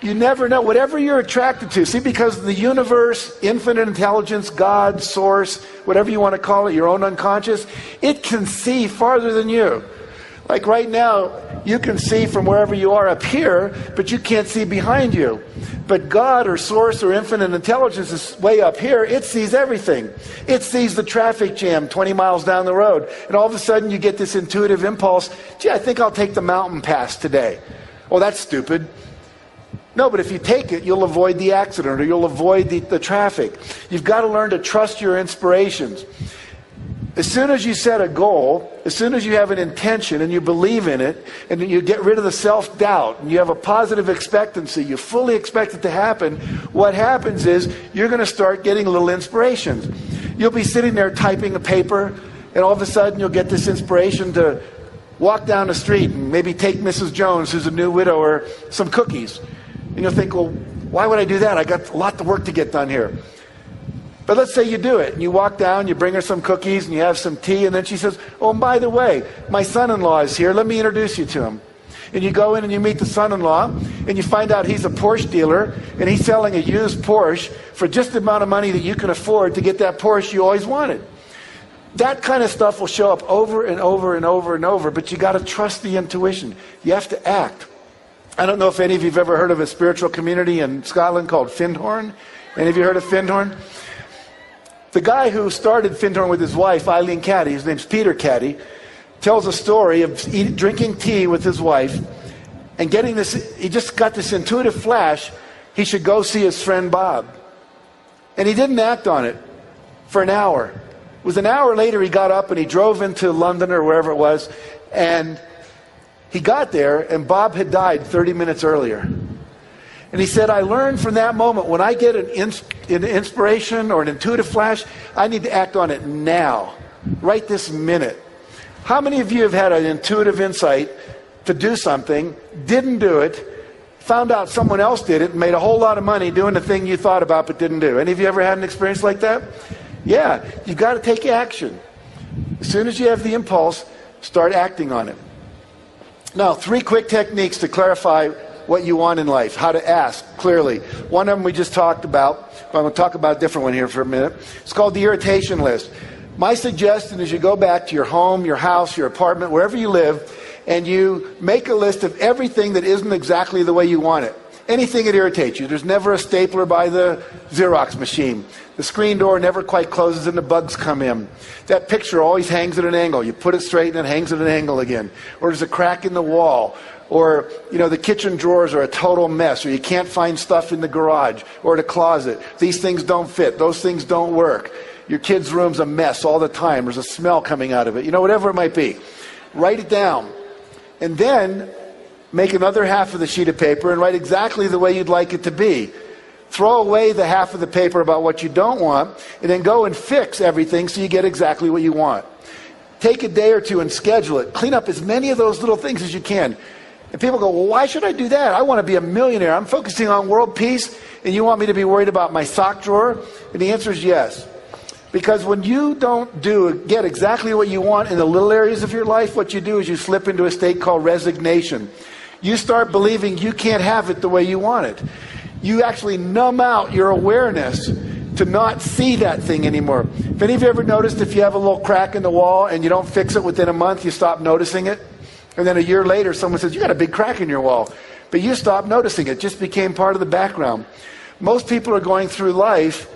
You never know. Whatever you're attracted to. See, because the universe, infinite intelligence, God, source, whatever you want to call it, your own unconscious, it can see farther than you. Like right now, you can see from wherever you are up here, but you can't see behind you. But God or source or infinite intelligence is way up here. It sees everything. It sees the traffic jam 20 miles down the road. And all of a sudden you get this intuitive impulse, gee, I think I'll take the mountain pass today. Oh, that's stupid. No, but if you take it, you'll avoid the accident or you'll avoid the traffic. You've got to learn to trust your inspirations. As soon as you set a goal, as soon as you have an intention and you believe in it, and you get rid of the self-doubt, and you have a positive expectancy, you fully expect it to happen, what happens is you're going to start getting little inspirations. You'll be sitting there typing a paper, and all of a sudden you'll get this inspiration to walk down the street and maybe take Mrs. Jones, who's a new widower, some cookies. And you'll think, well, why would I do that? I got a lot of work to get done here. But let's say you do it, and you walk down, you bring her some cookies, and you have some tea, and then she says, oh, and by the way, my son-in-law is here, let me introduce you to him. And you go in and you meet the son-in-law, and you find out he's a Porsche dealer, and he's selling a used Porsche for just the amount of money that you can afford to get that Porsche you always wanted. That kind of stuff will show up over and over and over and over, but you got to trust the intuition. You have to act. I don't know if any of you have ever heard of a spiritual community in Scotland called Findhorn. Any of you heard of Findhorn? The guy who started Findhorn with his wife, Eileen Caddy, his name's Peter Caddy, tells a story of drinking tea with his wife and getting this, he just got this intuitive flash, he should go see his friend Bob. And he didn't act on it for an hour. It was an hour later he got up and he drove into London or wherever it was, and he got there and Bob had died 30 minutes earlier. And he said, I learned from that moment, when I get an inspiration or an intuitive flash, I need to act on it now, right this minute. How many of you have had an intuitive insight to do something, didn't do it, found out someone else did it, and made a whole lot of money doing the thing you thought about but didn't do? Any of you ever had an experience like that? Yeah, you've got to take action. As soon as you have the impulse, start acting on it. Now, 3 quick techniques to clarify what you want in life, how to ask clearly. One of them we just talked about, but I'm going to talk about a different one here for a minute. It's called the irritation list. My suggestion is you go back to your home, your house, your apartment, wherever you live, and you make a list of everything that isn't exactly the way you want it. anything that irritates you. There's never a stapler by the Xerox machine. The screen door never quite closes and the bugs come in. That picture always hangs at an angle. You put it straight and it hangs at an angle again. Or there's a crack in the wall. Or, the kitchen drawers are a total mess. Or you can't find stuff in the garage or the closet. These things don't fit. Those things don't work. Your kid's room's a mess all the time. There's a smell coming out of it. Whatever it might be. Write it down. And then make another half of the sheet of paper and write exactly the way you'd like it to be. Throw away the half of the paper about what you don't want, and then go and fix everything so you get exactly what you want. Take a day or two and schedule it. Clean up as many of those little things as you can. And people go, well, why should I do that? I want to be a millionaire. I'm focusing on world peace, and you want me to be worried about my sock drawer? And the answer is yes. Because when you don't get exactly what you want in the little areas of your life, what you do is you slip into a state called resignation. You start believing you can't have it the way you want it. You actually numb out your awareness to not see that thing anymore. Have any of you ever noticed if you have a little crack in the wall and you don't fix it within a month, you stop noticing it? And then a year later, someone says, you got a big crack in your wall. But you stopped noticing it. It just became part of the background. Most people are going through life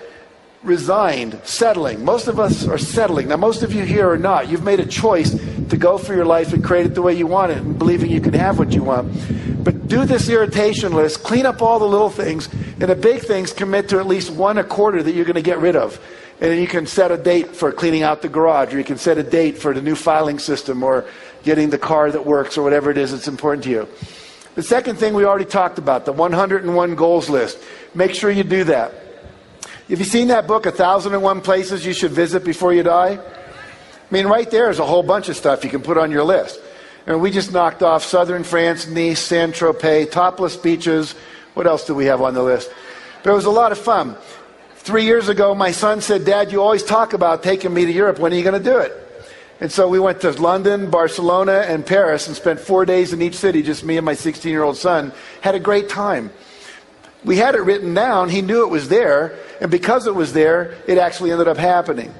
resigned, settling. Most of us are settling. Now, most of you here are not. You've made a choice to go for your life and create it the way you want it and believing you can have what you want. But do this irritation list, clean up all the little things, and the big things commit to at least one a quarter that you're going to get rid of. And then you can set a date for cleaning out the garage, or you can set a date for the new filing system, or getting the car that works, or whatever it is that's important to you. The second thing we already talked about, the 101 goals list. Make sure you do that. Have you seen that book, 1,001 Places You Should Visit Before You Die? Right there is a whole bunch of stuff you can put on your list. And we just knocked off southern France, Nice, Saint-Tropez, topless beaches. What else do we have on the list? But it was a lot of fun. 3 years ago, my son said, Dad, you always talk about taking me to Europe. When are you going to do it? And so we went to London, Barcelona, and Paris and spent 4 days in each city, just me and my 16-year-old son. Had a great time. We had it written down. He knew it was there. And because it was there, it actually ended up happening.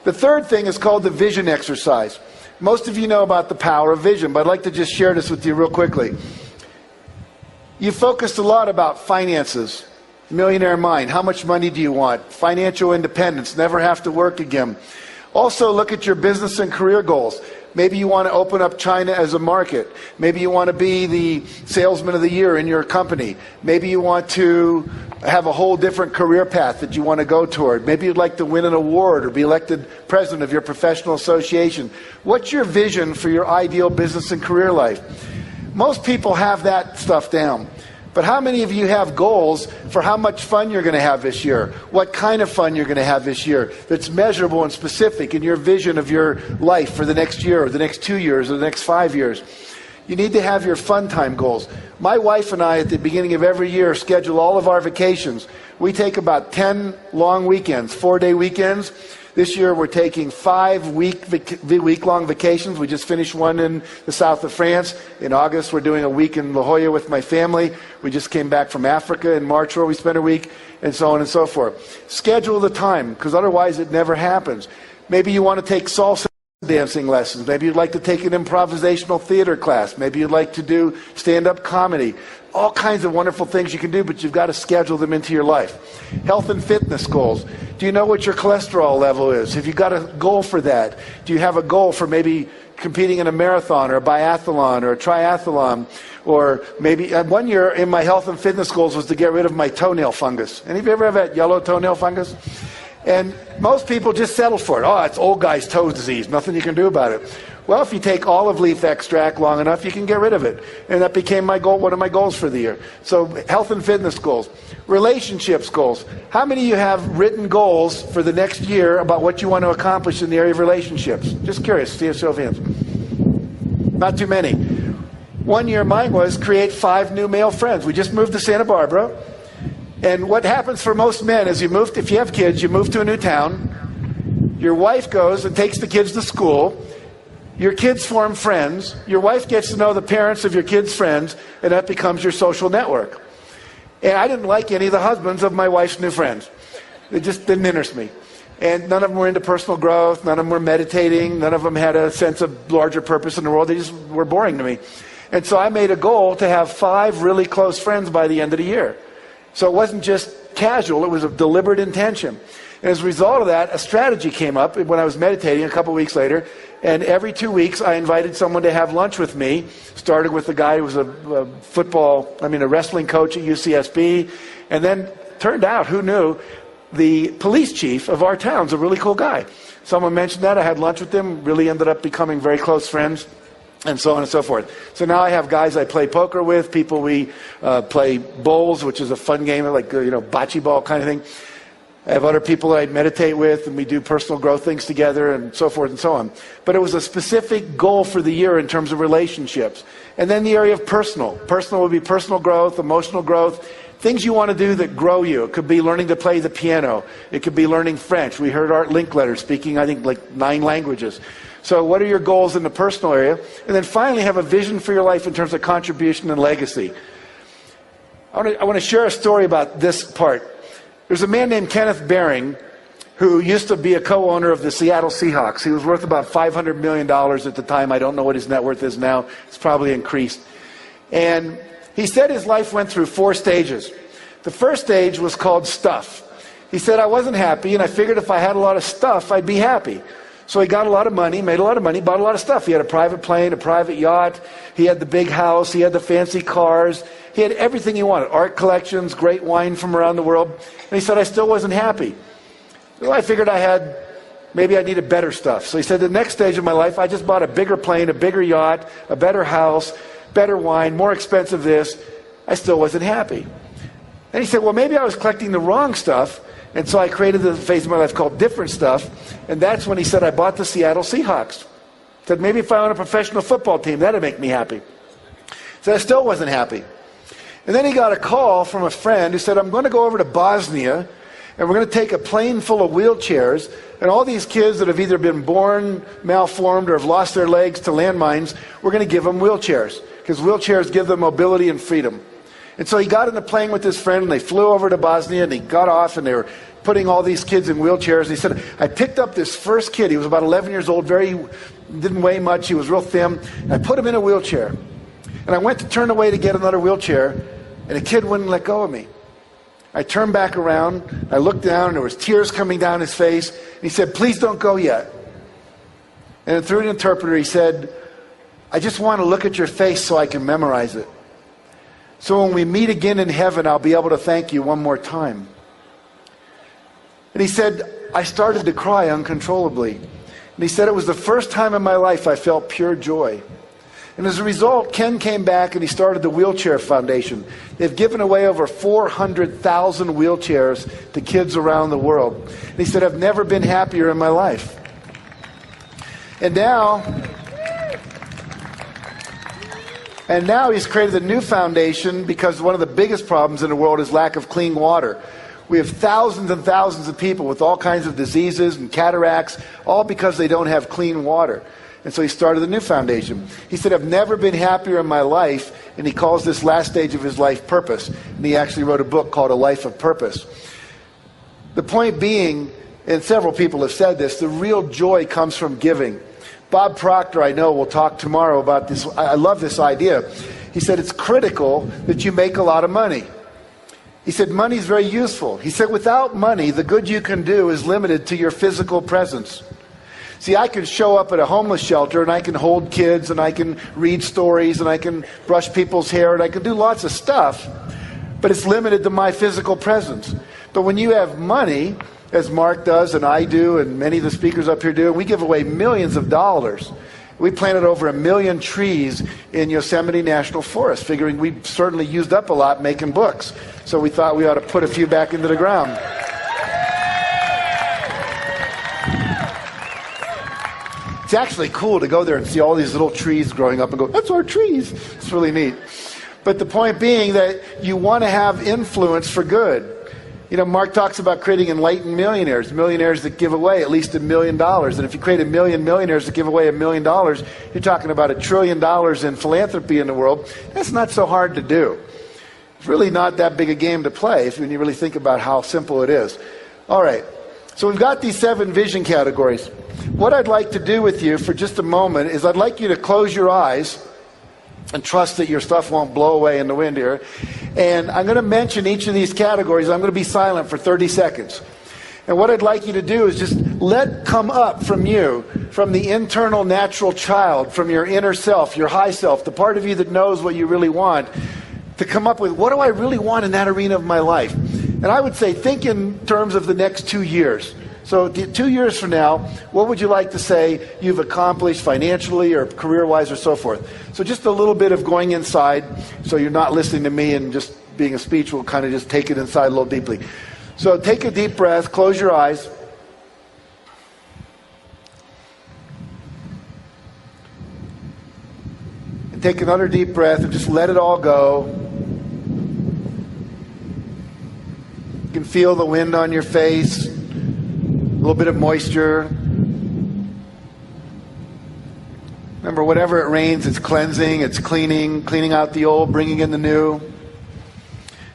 The third thing is called the vision exercise. Most of you know about the power of vision, but I'd like to just share this with you real quickly. You focused a lot about finances, millionaire mind. How much money do you want? Financial independence, never have to work again. Also, look at your business and career goals. Maybe you want to open up China as a market. Maybe you want to be the salesman of the year in your company. Maybe you want to have a whole different career path that you want to go toward. Maybe you'd like to win an award or be elected president of your professional association. What's your vision for your ideal business and career life? Most people have that stuff down. But how many of you have goals for how much fun you're going to have this year? What kind of fun you're going to have this year that's measurable and specific in your vision of your life for the next year or the next 2 years or the next 5 years? You need to have your fun time goals. My wife and I, at the beginning of every year, schedule all of our vacations. We take about 10 long weekends, 4-day weekends. This year we're taking 5 week-long vacations. We just finished one in the south of France. In August we're doing a week in La Jolla with my family. We just came back from Africa in March where we spent a week, and so on and so forth. Schedule the time, because otherwise it never happens. Maybe you want to take salsa dancing lessons. Maybe you'd like to take an improvisational theater class. Maybe you'd like to do stand-up comedy. All kinds of wonderful things you can do, but you've got to schedule them into your life. Health and fitness goals. Do you know what your cholesterol level is? Have you got a goal for that? Do you have a goal for maybe competing in a marathon or a biathlon or a triathlon? Or maybe 1 year in my health and fitness goals was to get rid of my toenail fungus. Any of you ever have that yellow toenail fungus? And most people just settle for it. Oh, it's old guy's toe disease. Nothing you can do about it. Well, if you take olive leaf extract long enough, you can get rid of it. And that became my goal, one of my goals for the year. So health and fitness goals. Relationships goals. How many of you have written goals for the next year about what you want to accomplish in the area of relationships? Just curious. See a show of hands. Not too many. 1 year mine was create 5 new male friends. We just moved to Santa Barbara. And what happens for most men is if you have kids, you move to a new town. Your wife goes and takes the kids to school. Your kids form friends. Your wife gets to know the parents of your kids' friends, and that becomes your social network. And I didn't like any of the husbands of my wife's new friends. It just didn't interest me. And none of them were into personal growth. None of them were meditating. None of them had a sense of larger purpose in the world. They just were boring to me. And so I made a goal to have 5 really close friends by the end of the year. So it wasn't just casual, it was a deliberate intention. And as a result of that, a strategy came up when I was meditating a couple weeks later. And every 2 weeks, I invited someone to have lunch with me. Started with the guy who was a wrestling coach at UCSB. And then turned out, who knew, the police chief of our town's a really cool guy. Someone mentioned that. I had lunch with him. Really ended up becoming very close friends. And so on and so forth. So now I have guys I play poker with, people we play bowls, which is a fun game, like bocce ball kind of thing. I have other people that I meditate with, and we do personal growth things together, and so forth and so on. But it was a specific goal for the year in terms of relationships. And then the area of personal. Personal would be personal growth, emotional growth, things you want to do that grow you. It could be learning to play the piano. It could be learning French. We heard Art Linkletter speaking, I think, like 9 languages. So what are your goals in the personal area? And then finally have a vision for your life in terms of contribution and legacy. I want to share a story about this part. There's a man named Kenneth Baring who used to be a co-owner of the Seattle Seahawks. He was worth about $500 million at the time. I don't know what his net worth is now. It's probably increased. And he said his life went through 4 stages. The first stage was called stuff. He said, I wasn't happy, and I figured if I had a lot of stuff, I'd be happy. So he got a lot of money, made a lot of money, bought a lot of stuff. He had a private plane, a private yacht. He had the big house. He had the fancy cars. He had everything he wanted. Art collections, great wine from around the world. And he said, I still wasn't happy. So I figured maybe I needed better stuff. So he said, the next stage of my life, I just bought a bigger plane, a bigger yacht, a better house, better wine, more expensive this. I still wasn't happy. And he said, well, maybe I was collecting the wrong stuff. And so I created the phase of my life called different stuff. And that's when he said, I bought the Seattle Seahawks. He said, maybe if I own a professional football team, that'd make me happy. So I still wasn't happy. And then he got a call from a friend who said, I'm going to go over to Bosnia, and we're going to take a plane full of wheelchairs, and all these kids that have either been born malformed or have lost their legs to landmines, we're going to give them wheelchairs, because wheelchairs give them mobility and freedom. And so he got in the plane with his friend, and they flew over to Bosnia, and he got off, and they were putting all these kids in wheelchairs. And he said, I picked up this first kid. He was about 11 years old, didn't weigh much. He was real thin. And I put him in a wheelchair. And I went to turn away to get another wheelchair, and the kid wouldn't let go of me. I turned back around. I looked down, and there was tears coming down his face. And he said, please don't go yet. And through an interpreter, he said, I just want to look at your face so I can memorize it. So when we meet again in heaven, I'll be able to thank you one more time. And he said, I started to cry uncontrollably. And he said, it was the first time in my life I felt pure joy. And as a result, Ken came back and he started the Wheelchair Foundation. They've given away over 400,000 wheelchairs to kids around the world. And he said, I've never been happier in my life. And now he's created a new foundation because one of the biggest problems in the world is lack of clean water. We have thousands and thousands of people with all kinds of diseases and cataracts, all because they don't have clean water. And so he started a new foundation. He said, I've never been happier in my life, and he calls this last stage of his life purpose. And he actually wrote a book called A Life of Purpose. The point being, and several people have said this, the real joy comes from giving. Bob Proctor, I know, will talk tomorrow about this. I love this idea. He said it's critical that you make a lot of money. He said money is very useful. He said without money, the good you can do is limited to your physical presence. See, I can show up at a homeless shelter and I can hold kids and I can read stories and I can brush people's hair and I can do lots of stuff, but it's limited to my physical presence. But when you have money, as Mark does and I do and many of the speakers up here do, we give away millions of dollars. We planted over 1 million trees in Yosemite National Forest, figuring we certainly used up a lot making books. So we thought we ought to put a few back into the ground. It's actually cool to go there and see all these little trees growing up and go, that's our trees. It's really neat. But the point being that you want to have influence for good. You know, Mark talks about creating enlightened millionaires that give away at least $1 million. And if you create 1 million millionaires that give away $1 million, you're talking about $1 trillion in philanthropy in the world. That's not so hard to do. It's really not that big a game to play when you really think about how simple it is. All right. So we've got these 7 vision categories. What I'd like to do with you for just a moment is I'd like you to close your eyes and trust that your stuff won't blow away in the wind here. And I'm going to mention each of these categories. I'm going to be silent for 30 seconds. And what I'd like you to do is just let come up from you, from the internal natural child, from your inner self, your high self, the part of you that knows what you really want, to come up with, what do I really want in that arena of my life? And I would say, think in terms of the next 2 years. So 2 years from now, what would you like to say you've accomplished financially or career-wise or so forth? So just a little bit of going inside, so you're not listening to me and just being a speech. We'll kind of just take it inside a little deeply. So take a deep breath, close your eyes. And take another deep breath and just let it all go. You can feel the wind on your face, a little bit of moisture. Remember, whatever it rains, it's cleansing, it's cleaning out the old, bringing in the new.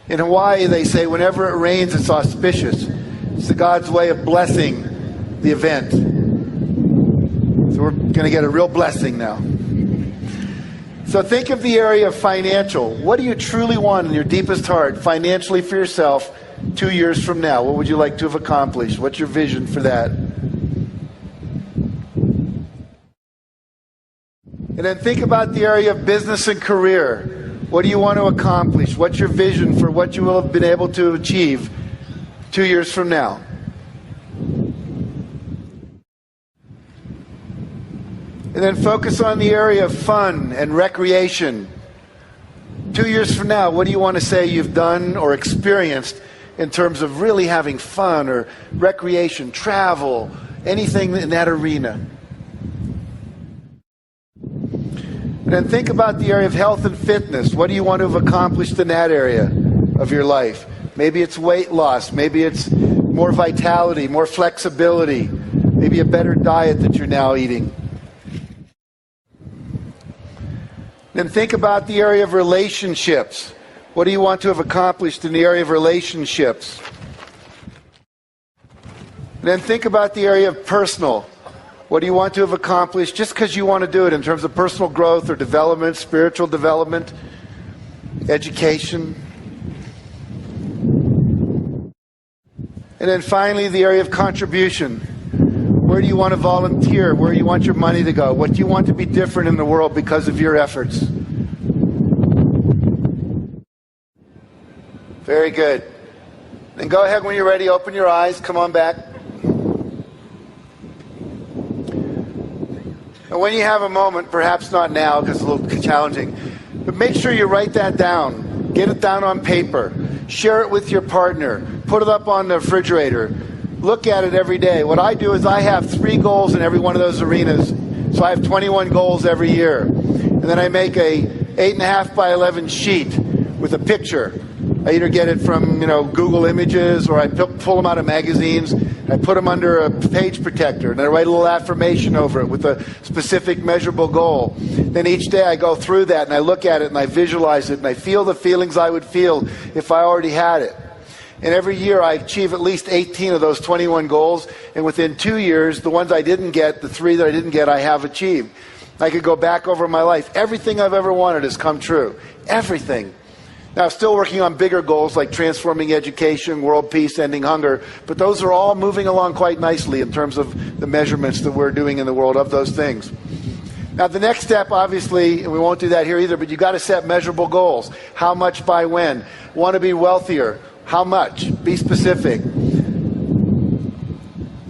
In Hawaii, they say whenever it rains, it's auspicious. It's the God's way of blessing the event. So we're going to get a real blessing now. So think of the area of financial. What do you truly want in your deepest heart, financially for yourself, 2 years from now? What would you like to have accomplished? What's your vision for that? And then think about the area of business and career. What do you want to accomplish? What's your vision for what you will have been able to achieve 2 years from now? And then focus on the area of fun and recreation. 2 years from now, what do you want to say you've done or experienced in terms of really having fun or recreation, travel, anything in that arena? And then think about the area of health and fitness. What do you want to have accomplished in that area of your life? Maybe it's weight loss. Maybe it's more vitality, more flexibility. Maybe a better diet that you're now eating. Then think about the area of relationships. What do you want to have accomplished in the area of relationships? And then think about the area of personal. What do you want to have accomplished just because you want to do it in terms of personal growth or development, spiritual development, education? And then finally, the area of contribution. Where do you want to volunteer? Where do you want your money to go? What do you want to be different in the world because of your efforts? Very good. Then go ahead when you're ready. Open your eyes. Come on back. And when you have a moment, perhaps not now because it's a little challenging, but make sure you write that down. Get it down on paper. Share it with your partner. Put it up on the refrigerator. Look at it every day. What I do is I have 3 goals in every one of those arenas. So I have 21 goals every year. And then I make a 8.5 by 11 sheet with a picture. I either get it from, Google Images, or I pull them out of magazines. I put them under a page protector, and I write a little affirmation over it with a specific measurable goal. Then each day I go through that, and I look at it, and I visualize it, and I feel the feelings I would feel if I already had it. And every year I achieve at least 18 of those 21 goals, and within 2 years, the ones I didn't get, the 3 that I didn't get, I have achieved. I could go back over my life. Everything I've ever wanted has come true. Everything. Now, still working on bigger goals like transforming education, world peace, ending hunger, but those are all moving along quite nicely in terms of the measurements that we're doing in the world of those things. Now, the next step, obviously, and we won't do that here either, but you've got to set measurable goals. How much by when? Want to be wealthier? How much? Be specific.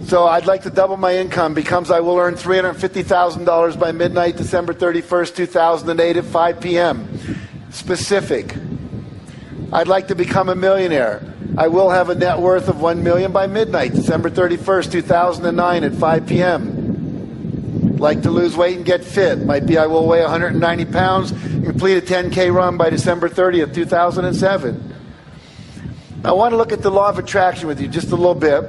So I'd like to double my income because I will earn $350,000 by midnight, December 31st, 2008 at 5 p.m. Specific. I'd like to become a millionaire. I will have a net worth of $1 million by midnight, December 31st, 2009 at 5 p.m. Like to lose weight and get fit. Might be I will weigh 190 pounds and complete a 10K run by December 30th, 2007. I want to look at the law of attraction with you just a little bit.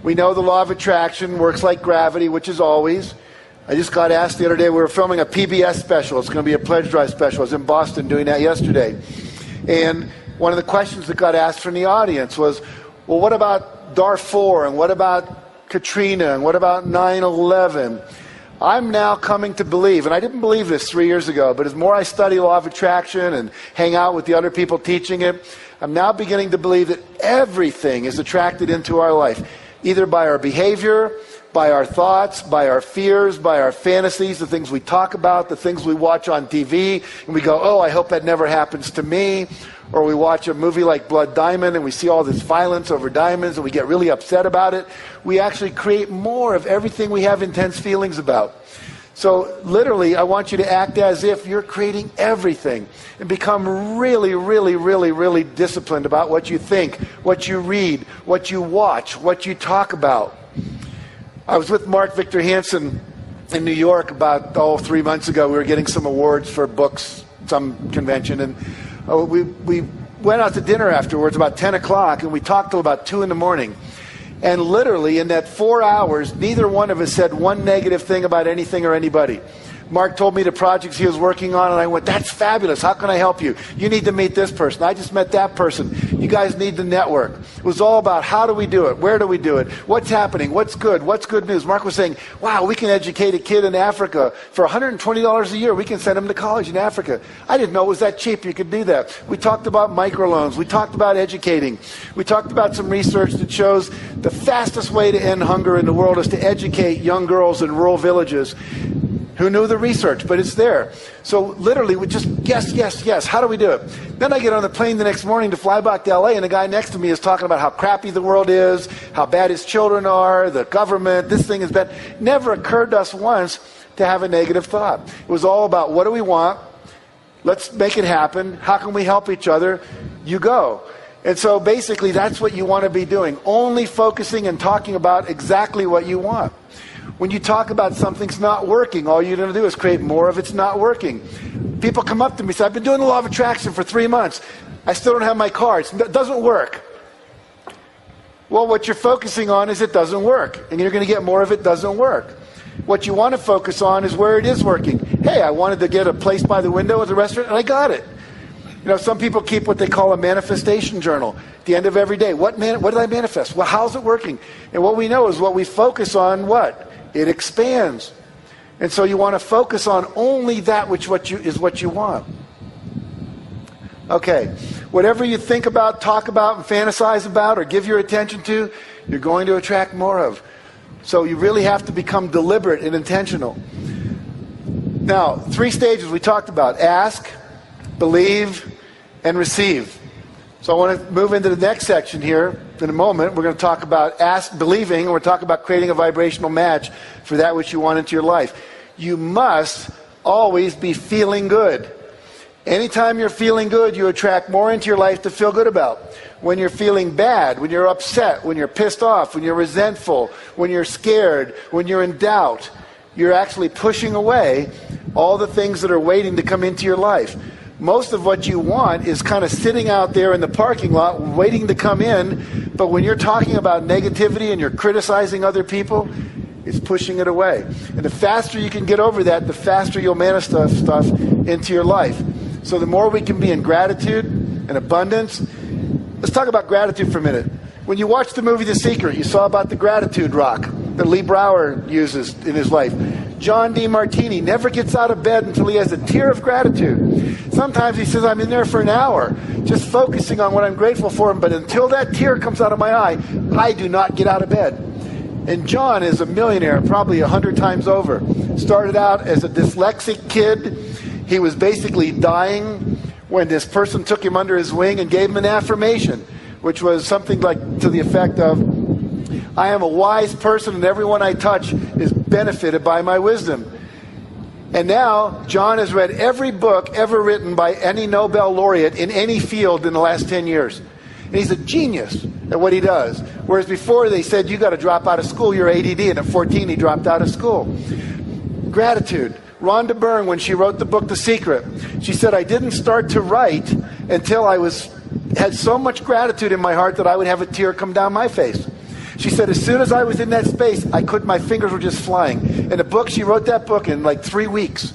We know the law of attraction works like gravity, which is always. I just got asked the other day, we were filming a PBS special. It's going to be a pledge drive special. I was in Boston doing that yesterday. And one of the questions that got asked from the audience was, well, what about Darfur, and what about Katrina, and what about 9/11? I'm now coming to believe, and I didn't believe this 3 years ago, but as more I study law of attraction and hang out with the other people teaching it, I'm now beginning to believe that everything is attracted into our life, either by our behavior, by our thoughts, by our fears, by our fantasies, the things we talk about, the things we watch on TV, and we go, oh, I hope that never happens to me. Or we watch a movie like Blood Diamond and we see all this violence over diamonds and we get really upset about it. We actually create more of everything we have intense feelings about. So literally, I want you to act as if you're creating everything and become really, really, really, really disciplined about what you think, what you read, what you watch, what you talk about. I was with Mark Victor Hansen in New York about 3 months ago. We were getting some awards for books, some convention, and we went out to dinner afterwards about 10 o'clock, and we talked till about 2 in the morning. And literally, in that 4 hours, neither one of us said one negative thing about anything or anybody. Mark told me the projects he was working on, and I went, that's fabulous. How can I help you? You need to meet this person. I just met that person. You guys need to network. It was all about how do we do it? Where do we do it? What's happening? What's good? What's good news? Mark was saying, wow, we can educate a kid in Africa for $120 a year. We can send him to college in Africa. I didn't know it was that cheap. You could do that. We talked about microloans. We talked about educating. We talked about some research that shows the fastest way to end hunger in the world is to educate young girls in rural villages. Who knew the research? But it's there. So literally, we just yes. How do we do it? Then I get on the plane the next morning to fly back to LA, and the guy next to me is talking about how crappy the world is, how bad his children are, the government, this thing is bad. Never occurred to us once to have a negative thought. It was all about what do we want? Let's make it happen. How can we help each other? You go. And so basically, that's what you want to be doing. Only focusing and talking about exactly what you want. When you talk about something's not working, all you're going to do is create more of it's not working. People come up to me and say, I've been doing the law of attraction for 3 months. I still don't have my cards. It doesn't work. Well, what you're focusing on is it doesn't work. And you're going to get more of it doesn't work. What you want to focus on is where it is working. Hey, I wanted to get a place by the window at the restaurant, and I got it. You know, some people keep what they call a manifestation journal. At the end of every day, what did I manifest? Well, how's it working? And what we know is what we focus on, what? It expands. And so you want to focus on only that which is what you want. Okay. Whatever you think about, talk about, and fantasize about, or give your attention to, you're going to attract more of. So you really have to become deliberate and intentional. Now, 3 stages we talked about. Ask, believe, and receive. So I want to move into the next section here in a moment. We're going to talk about believing, and we're talking about creating a vibrational match for that which you want into your life. You must always be feeling good. Anytime you're feeling good, you attract more into your life to feel good about. When you're feeling bad, when you're upset, when you're pissed off, when you're resentful, when you're scared, when you're in doubt, you're actually pushing away all the things that are waiting to come into your life. Most of what you want is kind of sitting out there in the parking lot waiting to come in, but when you're talking about negativity and you're criticizing other people, it's pushing it away. And the faster you can get over that, the faster you'll manifest stuff into your life. So the more we can be in gratitude and abundance. Let's talk about gratitude for a minute. When you watched the movie The Secret, you saw about the gratitude rock that Lee Brower uses in his life. John Demartini never gets out of bed until he has a tear of gratitude. Sometimes he says, I'm in there for an hour, just focusing on what I'm grateful for, but until that tear comes out of my eye, I do not get out of bed. And John is a millionaire, probably 100 times over. Started out as a dyslexic kid. He was basically dying when this person took him under his wing and gave him an affirmation, which was something like to the effect of, I am a wise person and everyone I touch is benefited by my wisdom. And now, John has read every book ever written by any Nobel laureate in any field in the last 10 years. And he's a genius at what he does. Whereas before they said, you got to drop out of school, you're ADD. And at 14, he dropped out of school. Gratitude. Rhonda Byrne, when she wrote the book The Secret, she said, I didn't start to write until I had so much gratitude in my heart that I would have a tear come down my face. She said, as soon as I was in that space, my fingers were just flying. In a book, she wrote that book in like 3 weeks.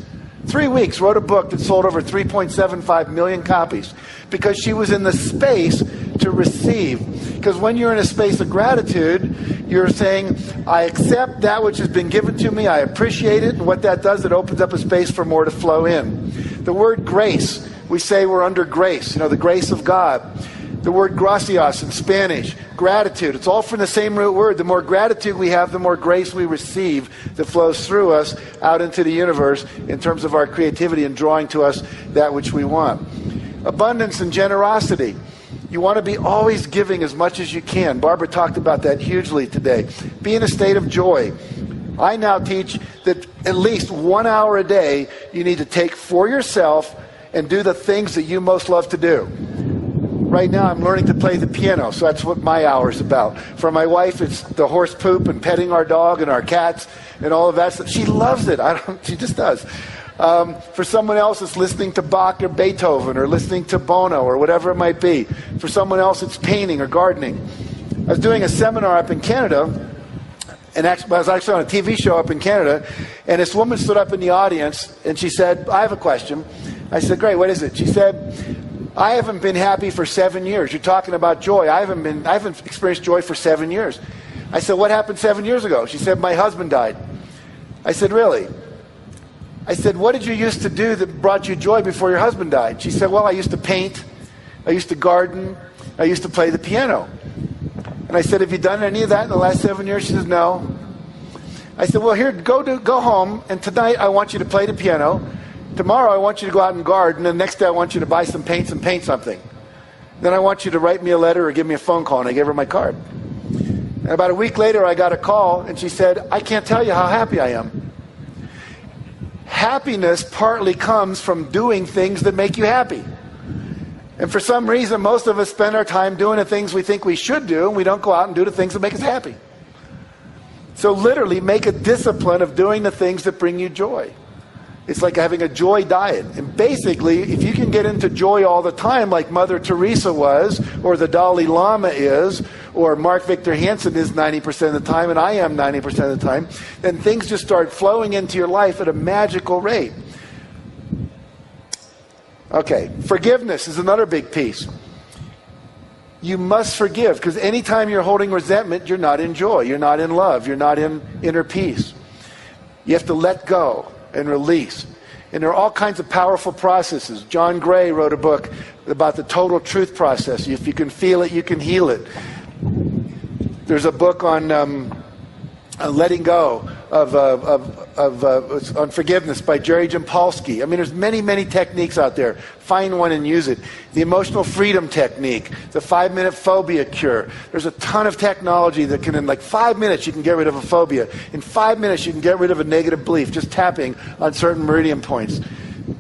3 weeks, wrote a book that sold over 3.75 million copies because she was in the space to receive. Because when you're in a space of gratitude, You're saying, I accept that which has been given to me, I appreciate it, and what that does, it opens up a space for more to flow in. The word grace, we say we're under grace, the grace of God. The word gracias in Spanish, gratitude, it's all from the same root word. The more gratitude we have, the more grace we receive that flows through us out into the universe in terms of our creativity and drawing to us that which we want. Abundance and generosity. You want to be always giving as much as you can. Barbara talked about that hugely today. Be in a state of joy. I now teach that at least 1 hour a day you need to take for yourself and do the things that you most love to do. Right now I'm learning to play the piano, so that's what my hour is about. For my wife, it's the horse poop and petting our dog and our cats and all of that stuff. She loves it. She just does. For someone else, it's listening to Bach or Beethoven or listening to Bono or whatever it might be. For someone else, it's painting or gardening. I was doing a seminar up in Canada, and I was actually on a TV show up in Canada, and this woman stood up in the audience, and she said, I have a question. I said, great, what is it? She said, I haven't been happy for 7 years. You're talking about joy. I haven't experienced joy for 7 years. I said, what happened 7 years ago? She said, my husband died. I said, really? I said, what did you used to do that brought you joy before your husband died? She said, well, I used to paint, I used to garden, I used to play the piano. And I said, have you done any of that in the last 7 years? She says, no. I said, well, here, go home, and tonight I want you to play the piano. Tomorrow I want you to go out and garden, and the next day I want you to buy some paints and paint something. Then I want you to write me a letter or give me a phone call, and I gave her my card. And about a week later I got a call, and she said, I can't tell you how happy I am. Happiness partly comes from doing things that make you happy. And for some reason, most of us spend our time doing the things we think we should do, and we don't go out and do the things that make us happy. So literally make a discipline of doing the things that bring you joy. It's like having a joy diet. And basically, if you can get into joy all the time, like Mother Teresa was, or the Dalai Lama is, or Mark Victor Hansen is 90% of the time, and I am 90% of the time, then things just start flowing into your life at a magical rate. Okay, forgiveness is another big piece. You must forgive, because anytime you're holding resentment, you're not in joy, you're not in love, you're not in inner peace. You have to let go and release. And there are all kinds of powerful processes. John Gray wrote a book about the total truth process. If you can feel it, you can heal it. There's a book on letting go on forgiveness by Jerry Jampolsky. I mean, there's many, many techniques out there. Find one and use it. The emotional freedom technique, the 5-minute phobia cure. There's a ton of technology that can, in like 5 minutes, you can get rid of a phobia. In 5 minutes, you can get rid of a negative belief, just tapping on certain meridian points.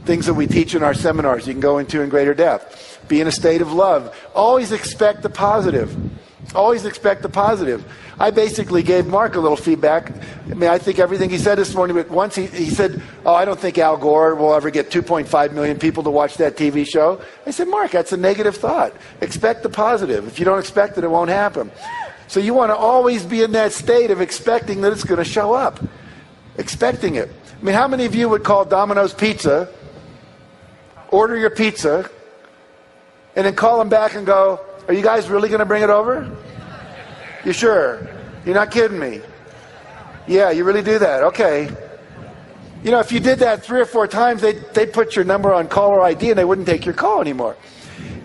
Things that we teach in our seminars, you can go into in greater depth. Be in a state of love. Always expect the positive. Always expect the positive. I basically gave Mark a little feedback. I mean, I think everything he said this morning, but once he said, oh, I don't think Al Gore will ever get 2.5 million people to watch that TV show. I said, Mark, that's a negative thought. Expect the positive. If you don't expect it, it won't happen. So you want to always be in that state of expecting that it's going to show up. Expecting it. I mean, how many of you would call Domino's Pizza, order your pizza, and then call them back and go, are you guys really going to bring it over? You sure? You're not kidding me? Yeah, you really do that. Okay. You know, if you did that 3 or 4 times, they'd put your number on caller ID and they wouldn't take your call anymore.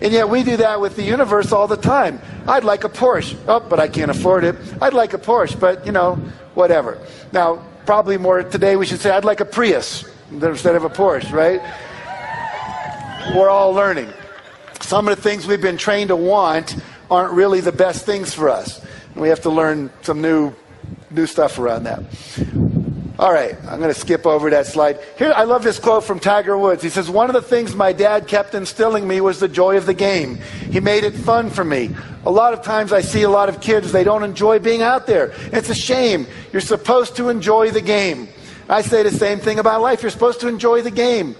And yet we do that with the universe all the time. I'd like a Porsche. Oh, but I can't afford it. I'd like a Porsche, but, whatever. Now, probably more today we should say, I'd like a Prius instead of a Porsche, right? We're all learning. Some of the things we've been trained to want aren't really the best things for us. We have to learn some new stuff around that. All right, I'm going to skip over that slide. Here, I love this quote from Tiger Woods. He says, one of the things my dad kept instilling me was the joy of the game. He made it fun for me. A lot of times I see a lot of kids, they don't enjoy being out there. It's a shame. You're supposed to enjoy the game. I say the same thing about life. You're supposed to enjoy the game.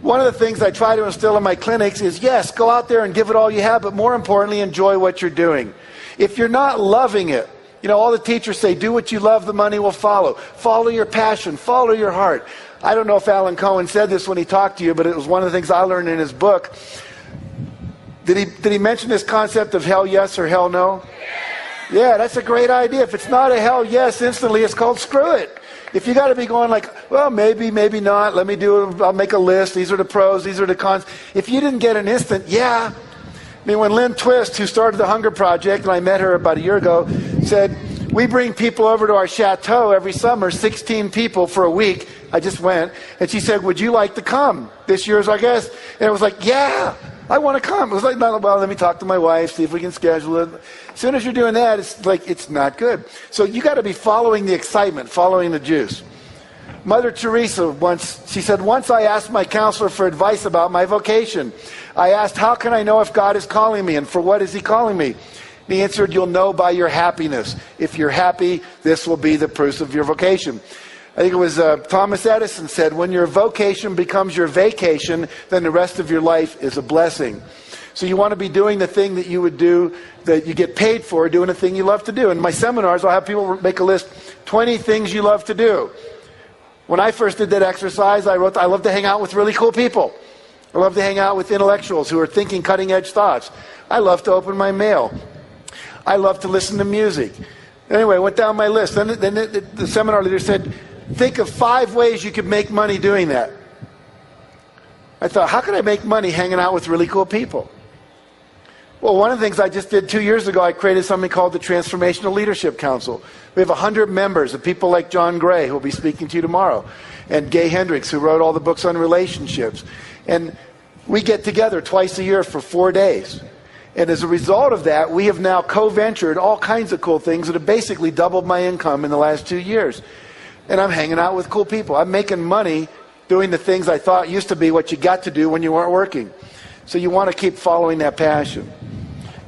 One of the things I try to instill in my clinics is, yes, go out there and give it all you have, but more importantly, enjoy what you're doing. If you're not loving it, all the teachers say, do what you love, the money will follow. Follow your passion, follow your heart. I don't know if Alan Cohen said this when he talked to you, but it was one of the things I learned in his book. Did he mention this concept of hell yes or hell no? Yeah, that's a great idea. If it's not a hell yes instantly, it's called screw it. If you got to be going like, well, maybe, maybe not. Let me I'll make a list. These are the pros. These are the cons. If you didn't get an instant, yeah. I mean, when Lynn Twist, who started the Hunger Project, and I met her about a year ago, said, we bring people over to our chateau every summer, 16 people for a week. I just went. And she said, would you like to come this year as our guest? And it was like, yeah, I want to come. It was like, well, let me talk to my wife, see if we can schedule it. As soon as you're doing that, it's like, it's not good. So you got to be following the excitement, following the juice. Mother Teresa she said, once I asked my counselor for advice about my vocation. I asked, how can I know if God is calling me and for what is he calling me? He answered, you'll know by your happiness. If you're happy, this will be the proof of your vocation. I think it was Thomas Edison said, when your vocation becomes your vacation, then the rest of your life is a blessing. So you want to be doing the thing that you would do, that you get paid for, doing the thing you love to do. In my seminars, I'll have people make a list, 20 things you love to do. When I first did that exercise, I wrote, I love to hang out with really cool people. I love to hang out with intellectuals who are thinking cutting-edge thoughts. I love to open my mail. I love to listen to music. Anyway, I went down my list. Then the seminar leader said, think of 5 ways you could make money doing that. I thought, how can I make money hanging out with really cool people? Well, one of the things I just did 2 years ago, I created something called the Transformational Leadership Council. We have 100 members of people like John Gray, who will be speaking to you tomorrow, and Gay Hendricks, who wrote all the books on relationships. And we get together twice a year for 4 days. And as a result of that, we have now co-ventured all kinds of cool things that have basically doubled my income in the last 2 years. And I'm hanging out with cool people. I'm making money doing the things I thought used to be what you got to do when you weren't working. So you want to keep following that passion.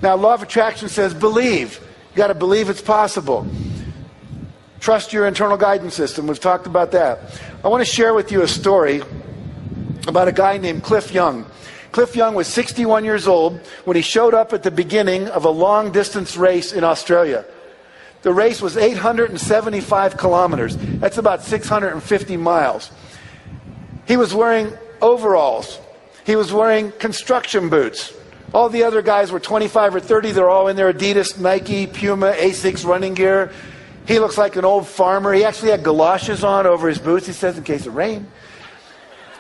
Now, law of attraction says believe. You got to believe it's possible. Trust your internal guidance system. We've talked about that. I want to share with you a story about a guy named Cliff Young. Cliff Young was 61 years old when he showed up at the beginning of a long-distance race in Australia. The race was 875 kilometers. That's about 650 miles. He was wearing overalls. He was wearing construction boots. All the other guys were 25 or 30. They're all in their Adidas, Nike, Puma, Asics running gear. He looks like an old farmer. He actually had galoshes on over his boots, he says, in case of rain.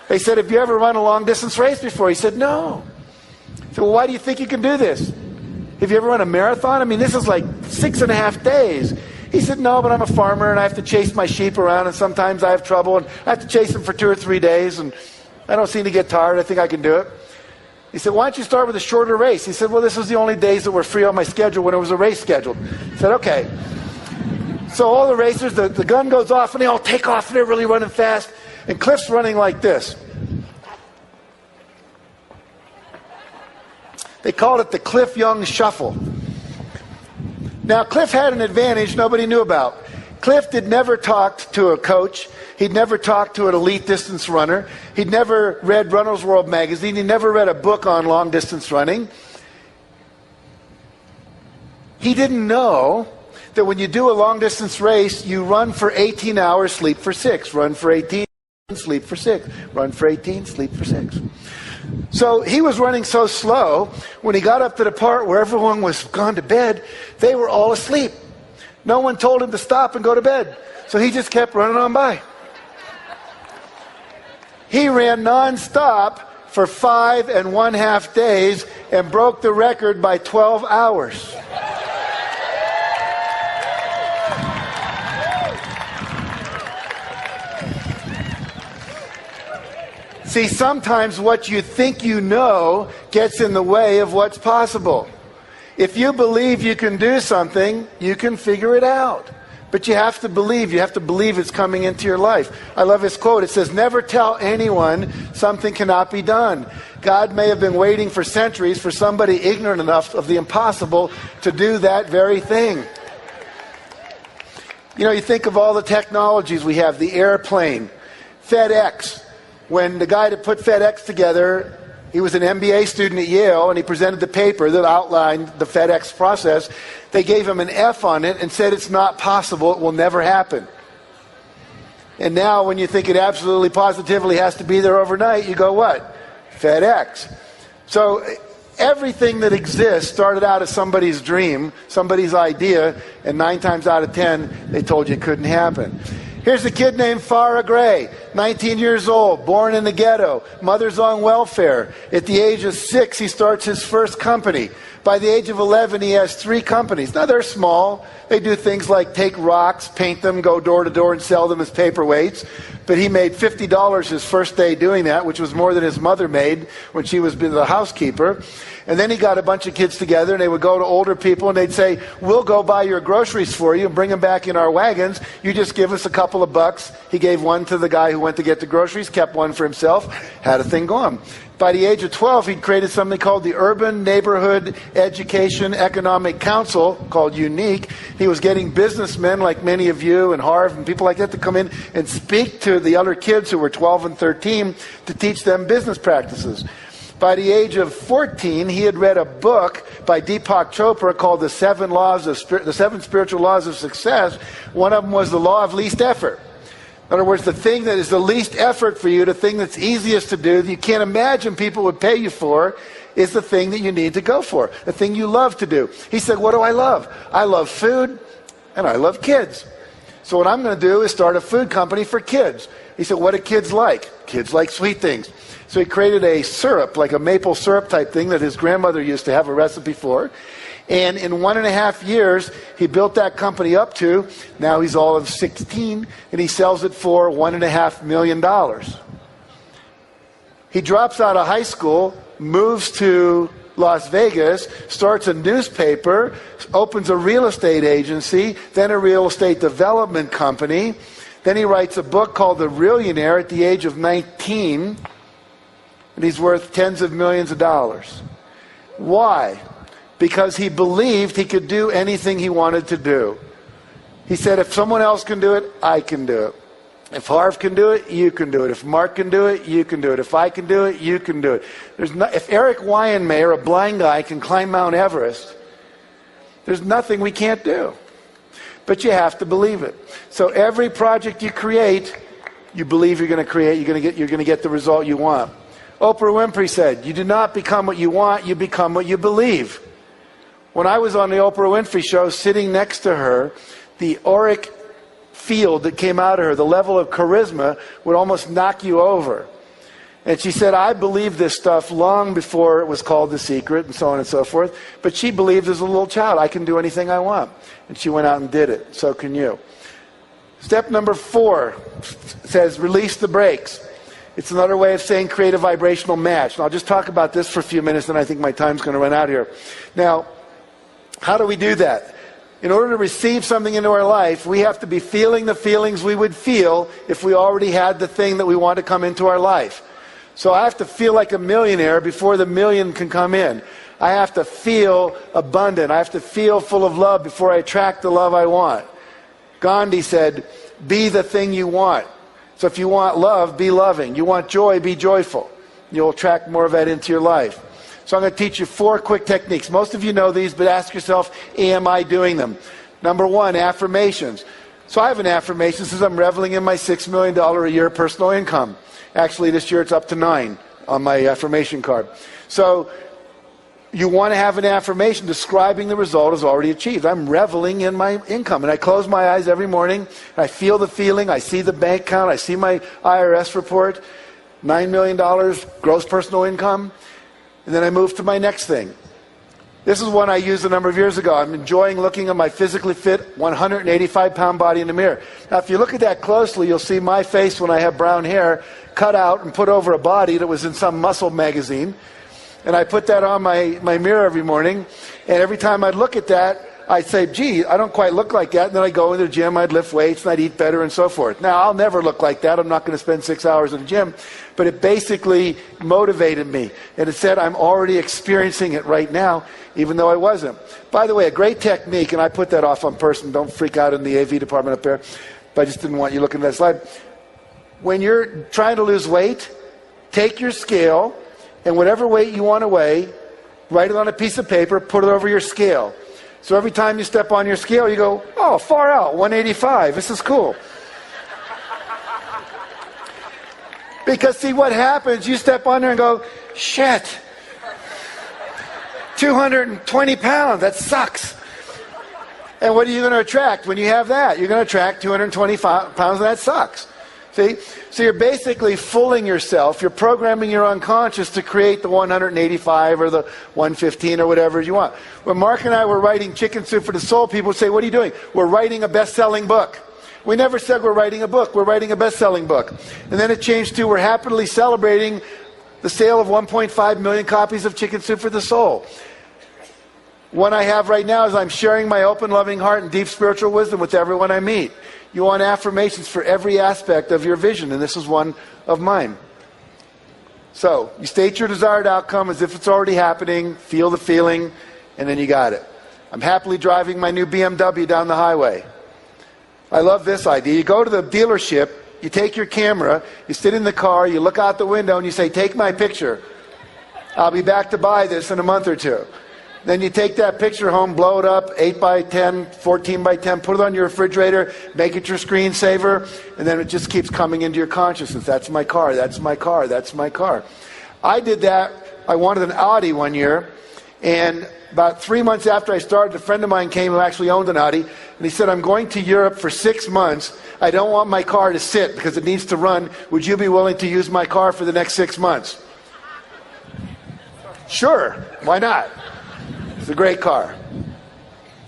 They said, have you ever run a long-distance race before? He said, no. I said, well, why do you think you can do this? Have you ever run a marathon? I mean, this is like 6.5 days. He said, no, but I'm a farmer, and I have to chase my sheep around, and sometimes I have trouble, and I have to chase them for 2 or 3 days, and I don't seem to get tired. I think I can do it. He said, why don't you start with a shorter race? He said, well, this was the only days that were free on my schedule when it was a race scheduled. I said, okay. So all the racers, the gun goes off, and they all take off, and they're really running fast. And Cliff's running like this. They called it the Cliff Young Shuffle. Now, Cliff had an advantage nobody knew about. Cliff had never talked to a coach. He'd never talked to an elite distance runner. He'd never read Runner's World magazine. He never read a book on long distance running. He didn't know that when you do a long distance race, you run for 18 hours, sleep for 6. Run for 18, sleep for 6. Run for 18, sleep for 6. So he was running so slow, when he got up to the part where everyone was gone to bed, they were all asleep. No one told him to stop and go to bed. So he just kept running on by. He ran nonstop for 5.5 days and broke the record by 12 hours. See, sometimes what you think you know gets in the way of what's possible. If you believe you can do something, you can figure it out. But you have to believe. You have to believe it's coming into your life. I love his quote. It says, never tell anyone something cannot be done. God may have been waiting for centuries for somebody ignorant enough of the impossible to do that very thing. You know, you think of all the technologies we have, the airplane, FedEx. When the guy that put FedEx together, he was an MBA student at Yale, and he presented the paper that outlined the FedEx process. They gave him an F on it and said it's not possible, it will never happen. And now when you think it absolutely positively has to be there overnight, you go what? FedEx. So Everything that exists started out as somebody's dream, somebody's idea, and 9 times out of 10, they told you it couldn't happen. Here's a kid named Farrah Gray, 19 years old, born in the ghetto, mother's on welfare. At the age of 6, he starts his first company. By the age of 11, he has 3 companies. Now, they're small. They do things like take rocks, paint them, go door to door, and sell them as paperweights. But he made $50 his first day doing that, which was more than his mother made when she was the housekeeper. And then he got a bunch of kids together, and they would go to older people, and they'd say, we'll go buy your groceries for you and bring them back in our wagons. You just give us a couple of bucks. He gave one to the guy who went to get the groceries, kept one for himself, had a thing going. By the age of 12, he'd created something called the Urban Neighborhood Education Economic Council, called UNIQUE. He was getting businessmen like many of you and Harv and people like that to come in and speak to the other kids who were 12 and 13 to teach them business practices. By the age of 14, he had read a book by Deepak Chopra called The Seven Spiritual Laws of Success. One of them was the law of least effort. In other words, the thing that is the least effort for you, the thing that's easiest to do, that you can't imagine people would pay you for, is the thing that you need to go for, the thing you love to do. He said, what do I love? I love food, and I love kids. So what I'm going to do is start a food company for kids. He said, what do kids like? Kids like sweet things. So he created a syrup, like a maple syrup type thing that his grandmother used to have a recipe for. And in 1.5 years, he built that company up to, now he's all of 16, and he sells it for $1.5 million. He drops out of high school, moves to Las Vegas, starts a newspaper, opens a real estate agency, then a real estate development company. Then he writes a book called The Realionaire at the age of 19, and he's worth tens of millions of dollars. Why? Because he believed he could do anything he wanted to do. He said, if someone else can do it, I can do it. If Harv can do it, you can do it. If Mark can do it, you can do it. If I can do it, you can do it. If Eric Weihenmayer, a blind guy, can climb Mount Everest, there's nothing we can't do. But you have to believe it. So every project you create, you believe you're going to create, you're going to get the result you want. Oprah Winfrey said, you do not become what you want, you become what you believe. When I was on the Oprah Winfrey Show, sitting next to her, the auric field that came out of her, the level of charisma, would almost knock you over. And she said, I believed this stuff long before it was called The Secret and so on and so forth. But she believed as a little child, I can do anything I want. And she went out and did it. So can you. Step number 4 says, release the brakes. It's another way of saying create a vibrational match. And I'll just talk about this for a few minutes, and I think my time's going to run out here. Now, how do we do that? In order to receive something into our life, we have to be feeling the feelings we would feel if we already had the thing that we want to come into our life. So I have to feel like a millionaire before the million can come in. I have to feel abundant. I have to feel full of love before I attract the love I want. Gandhi said, be the thing you want. So if you want love, be loving. You want joy, be joyful. You'll attract more of that into your life. So I'm going to teach you 4 quick techniques. Most of you know these, but ask yourself, am I doing them? Number 1, affirmations. So I have an affirmation that says I'm reveling in my $6 million a year personal income. Actually, this year it's up to 9 on my affirmation card. So you want to have an affirmation describing the result as already achieved. I'm reveling in my income. And I close my eyes every morning. I feel the feeling. I see the bank account. I see my IRS report. $9 million gross personal income. And then I move to my next thing. This is one I used a number of years ago. I'm enjoying looking at my physically fit 185-pound body in the mirror. Now, if you look at that closely, you'll see my face when I have brown hair cut out and put over a body that was in some muscle magazine. And I put that on my mirror every morning. And every time I'd look at that, I'd say, gee, I don't quite look like that. And then I'd go into the gym, I'd lift weights, and I'd eat better and so forth. Now, I'll never look like that. I'm not going to spend 6 hours in the gym. But it basically motivated me. And it said I'm already experiencing it right now, even though I wasn't. By the way, a great technique, and I put that off on person. Don't freak out in the AV department up there. But I just didn't want you looking at that slide. When you're trying to lose weight, take your scale, and whatever weight you want to weigh, write it on a piece of paper, put it over your scale. So every time you step on your scale, you go, oh, far out, 185. This is cool. Because see what happens, you step on there and go, shit. 220 pounds. That sucks. And what are you going to attract when you have that? You're going to attract 220 pounds, and that sucks. See? So you're basically fooling yourself. You're programming your unconscious to create the 185 or the 115 or whatever you want. When Mark and I were writing Chicken Soup for the Soul, people would say, what are you doing? We're writing a best-selling book. We never said we're writing a book. We're writing a best-selling book. And then it changed to we're happily celebrating the sale of 1.5 million copies of Chicken Soup for the Soul. One I have right now is I'm sharing my open, loving heart and deep spiritual wisdom with everyone I meet. You want affirmations for every aspect of your vision, and this is one of mine. So, you state your desired outcome as if it's already happening, feel the feeling, and then you got it. I'm happily driving my new BMW down the highway. I love this idea. You go to the dealership, you take your camera, you sit in the car, you look out the window, and you say, take my picture. I'll be back to buy this in a month or two. Then you take that picture home, blow it up, 8 by 10, 14 by 10, put it on your refrigerator, make it your screensaver, and then it just keeps coming into your consciousness. That's my car, that's my car, that's my car. I did that. I wanted an Audi one year, and about 3 months after I started, a friend of mine came who actually owned an Audi, and he said, I'm going to Europe for 6 months. I don't want my car to sit because it needs to run. Would you be willing to use my car for the next 6 months? Sure, why not? It's a great car.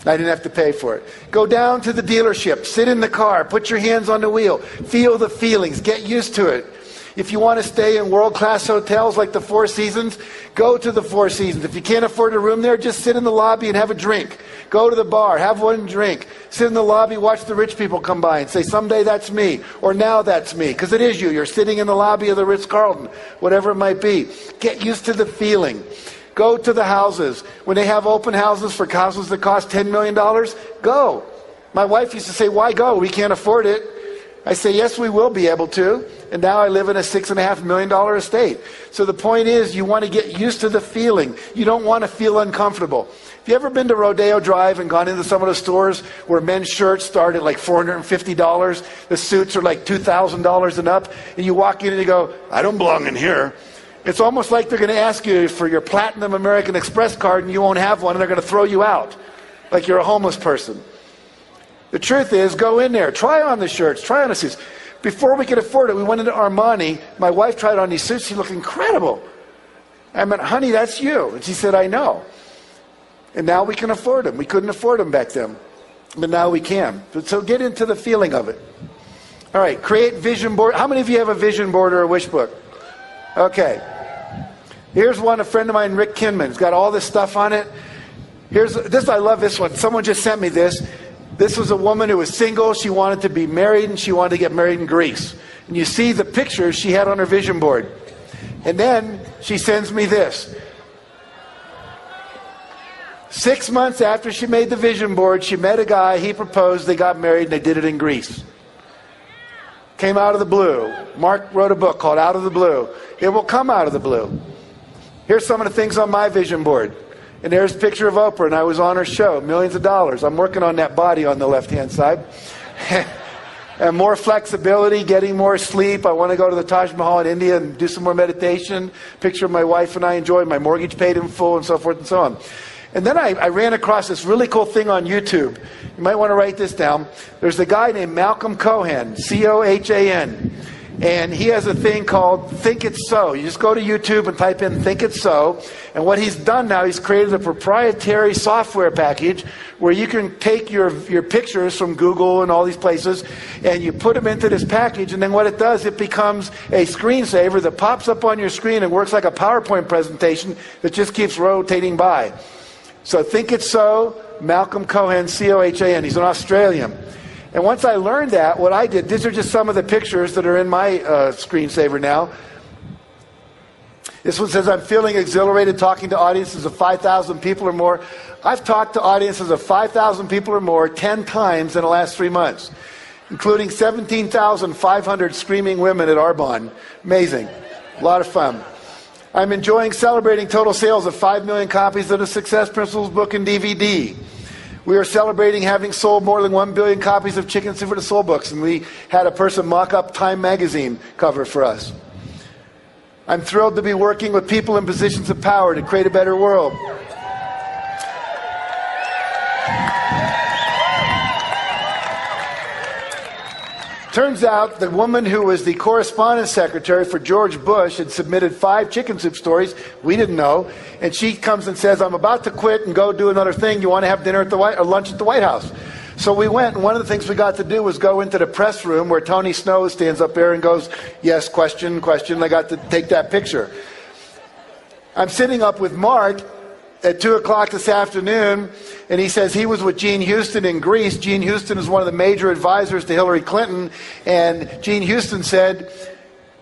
I didn't have to pay for it. Go down to the dealership, sit in the car, put your hands on the wheel, feel the feelings, get used to it. If you want to stay in world-class hotels like the Four Seasons, go to the Four Seasons. If you can't afford a room there, just sit in the lobby and have a drink. Go to the bar, have one drink. Sit in the lobby, watch the rich people come by and say, someday that's me, or now that's me, because it is you. You're sitting in the lobby of the Ritz-Carlton, whatever it might be. Get used to the feeling. Go to the houses. When they have open houses for houses that cost $10 million, go. My wife used to say, why go? We can't afford it. I say, yes, we will be able to. And now I live in a $6.5 million estate. So the point is, you want to get used to the feeling. You don't want to feel uncomfortable. Have you ever been to Rodeo Drive and gone into some of the stores where men's shirts start at like $450? The suits are like $2,000 and up. And you walk in and you go, I don't belong in here. It's almost like they're going to ask you for your Platinum American Express card and you won't have one and they're going to throw you out like you're a homeless person. The truth is, go in there, try on the shirts, try on the suits. Before we could afford it, we went into Armani. My wife tried on these suits. She looked incredible. I went, honey, that's you. And she said, I know. And now we can afford them. We couldn't afford them back then. But now we can. So get into the feeling of it. All right, create vision board. How many of you have a vision board or a wish book? Okay. Here's one, a friend of mine, Rick Kinman's got all this stuff on it. Here's this. I love this one. Someone just sent me this. This was a woman who was single. She wanted to be married, and she wanted to get married in Greece. And you see the pictures she had on her vision board. And then she sends me this. 6 months after she made the vision board, she met a guy, he proposed, they got married, and they did it in Greece. Came out of the blue. Mark wrote a book called Out of the Blue. It will come out of the blue. Here's some of the things on my vision board. And there's a picture of Oprah, and I was on her show, millions of dollars. I'm working on that body on the left-hand side. And more flexibility, getting more sleep. I want to go to the Taj Mahal in India and do some more meditation. Picture of my wife and I enjoying my mortgage paid in full and so forth and so on. And then I ran across this really cool thing on YouTube. You might want to write this down. There's a guy named Malcolm Cohan, C-O-H-A-N. And he has a thing called Think It's So. You just go to YouTube and type in Think It's So. And what he's done now, he's created a proprietary software package where you can take your pictures from Google and all these places and you put them into this package. And then what it does, it becomes a screensaver that pops up on your screen and works like a PowerPoint presentation that just keeps rotating by. So Think It's So, Malcolm Cohan, C-O-H-A-N. He's an Australian. And once I learned that, what I did, these are just some of the pictures that are in my screensaver now. This one says, I'm feeling exhilarated talking to audiences of 5,000 people or more. I've talked to audiences of 5,000 people or more 10 times in the last 3 months, including 17,500 screaming women at Arbonne. Amazing. A lot of fun. I'm enjoying celebrating total sales of 5 million copies of the Success Principles book and DVD. We are celebrating having sold more than 1 billion copies of Chicken Soup for the Soul books, and we had a person mock up Time magazine cover for us. I'm thrilled to be working with people in positions of power to create a better world. Turns out the woman who was the correspondence secretary for George Bush had submitted 5 chicken soup stories. We didn't know. And she comes and says, I'm about to quit and go do another thing. You want to have dinner at the or lunch at the White House? So we went, and one of the things we got to do was go into the press room where Tony Snow stands up there and goes, yes, question, question. I got to take that picture. I'm sitting up with Mark at 2 o'clock this afternoon, and he says he was with Gene Houston in Greece. Gene Houston is one of the major advisors to Hillary Clinton, and Gene Houston said,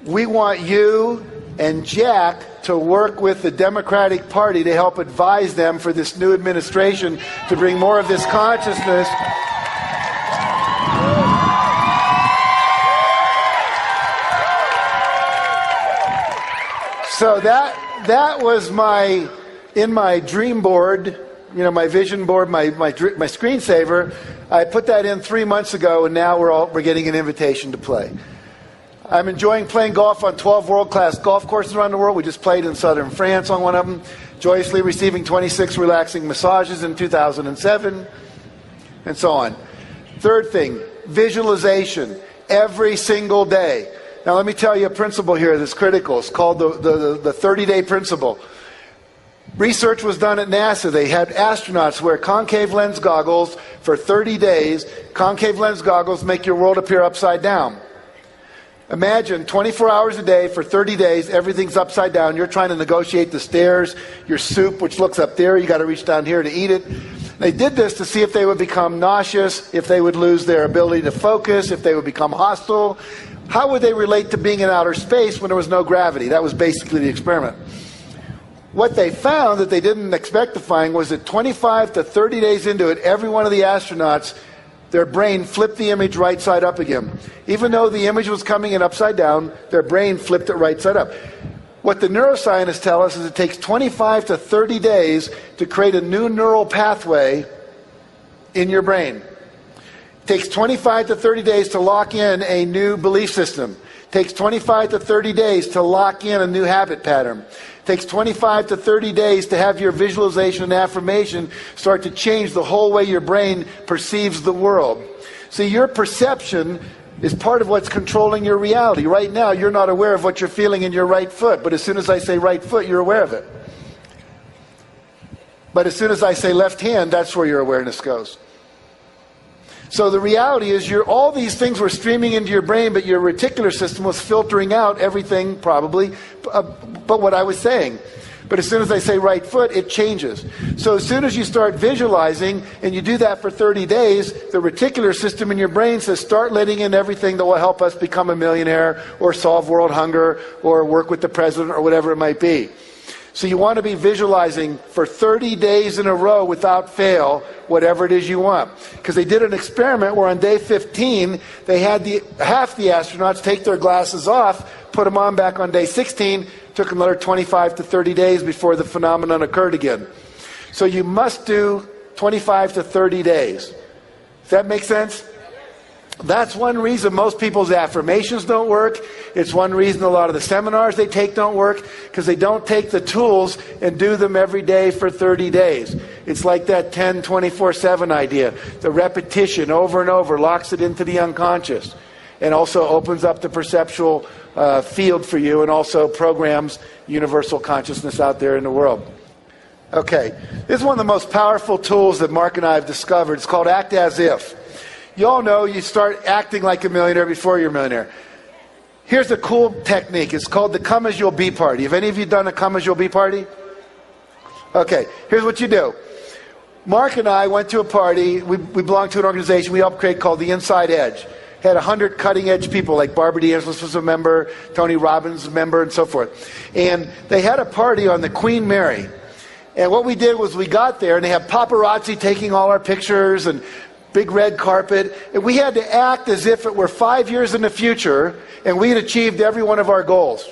we want you and Jack to work with the Democratic Party to help advise them for this new administration to bring more of this consciousness. So that was in my dream board, my vision board, my screensaver. I put that in 3 months ago, and now we're getting an invitation to play. I'm enjoying playing golf on 12 world-class golf courses around the world. We just played in southern France on one of them, joyously receiving 26 relaxing massages in 2007, and so on. Third thing, visualization every single day. Now let me tell you a principle here that's critical. It's called the 30-day principle. Research was done at NASA. They had astronauts wear concave lens goggles for 30 days. Concave lens goggles make your world appear upside down. Imagine 24 hours a day for 30 days, everything's upside down. You're trying to negotiate the stairs, your soup, which looks up there, you got to reach down here to eat it. They did this to see if they would become nauseous, if they would lose their ability to focus, if they would become hostile. How would they relate to being in outer space when there was no gravity? That was basically the experiment. What they found that they didn't expect to find was that 25 to 30 days into it, every one of the astronauts, their brain flipped the image right side up again. Even though the image was coming in upside down, their brain flipped it right side up. What the neuroscientists tell us is it takes 25 to 30 days to create a new neural pathway in your brain. It takes 25 to 30 days to lock in a new belief system. It takes 25 to 30 days to lock in a new habit pattern. It takes 25 to 30 days to have your visualization and affirmation start to change the whole way your brain perceives the world. See, your perception is part of what's controlling your reality. Right now, you're not aware of what you're feeling in your right foot, but as soon as I say right foot, you're aware of it. But as soon as I say left hand, that's where your awareness goes. So the reality is all these things were streaming into your brain, but your reticular system was filtering out everything probably but what I was saying. But as soon as I say right foot, it changes. So as soon as you start visualizing, and you do that for 30 days, the reticular system in your brain says, start letting in everything that will help us become a millionaire, or solve world hunger, or work with the president, or whatever it might be. So you want to be visualizing for 30 days in a row without fail, whatever it is you want. Because they did an experiment where on day 15, they had half the astronauts take their glasses off, put them on back on day 16, took another 25 to 30 days before the phenomenon occurred again. So you must do 25 to 30 days. Does that make sense? That's one reason most people's affirmations don't work. It's one reason a lot of the seminars they take don't work, because they don't take the tools and do them every day for 30 days. It's like that 10, 24/7 idea. The repetition over and over locks it into the unconscious and also opens up the perceptual field for you, and also programs universal consciousness out there in the world. Okay, this is one of the most powerful tools that Mark and I have discovered. It's called Act As If. You all know you start acting like a millionaire before you're a millionaire. Here's a cool technique. It's called the Come As You'll Be party. Have any of you done a Come As You'll Be party? Okay, here's what you do. Mark and I went to a party. We belong to an organization we helped create called The Inside Edge. Had 100 cutting-edge people, like Barbara DeAngelis was a member, Tony Robbins was a member, and so forth. And they had a party on the Queen Mary. And what we did was we got there, and they had paparazzi taking all our pictures, and big red carpet, and we had to act as if it were 5 years in the future and we had achieved every one of our goals.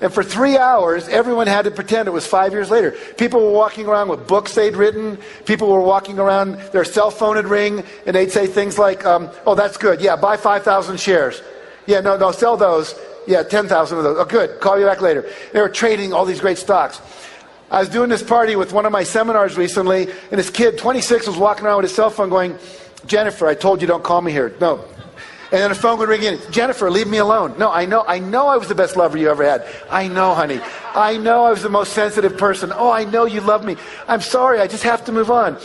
And for 3 hours, everyone had to pretend it was 5 years later. People were walking around with books they'd written. People were walking around, their cell phone would ring, and they'd say things like, oh, that's good. Yeah, buy 5,000 shares. Yeah, no, sell those. Yeah, 10,000 of those. Oh, good. Call you back later. They were trading all these great stocks. I was doing this party with one of my seminars recently, and this kid, 26, was walking around with his cell phone going, Jennifer, I told you don't call me here. No. And then the phone would ring in. Jennifer, leave me alone. No, I know I was the best lover you ever had. I know, honey. I know I was the most sensitive person. Oh, I know you love me. I'm sorry, I just have to move on.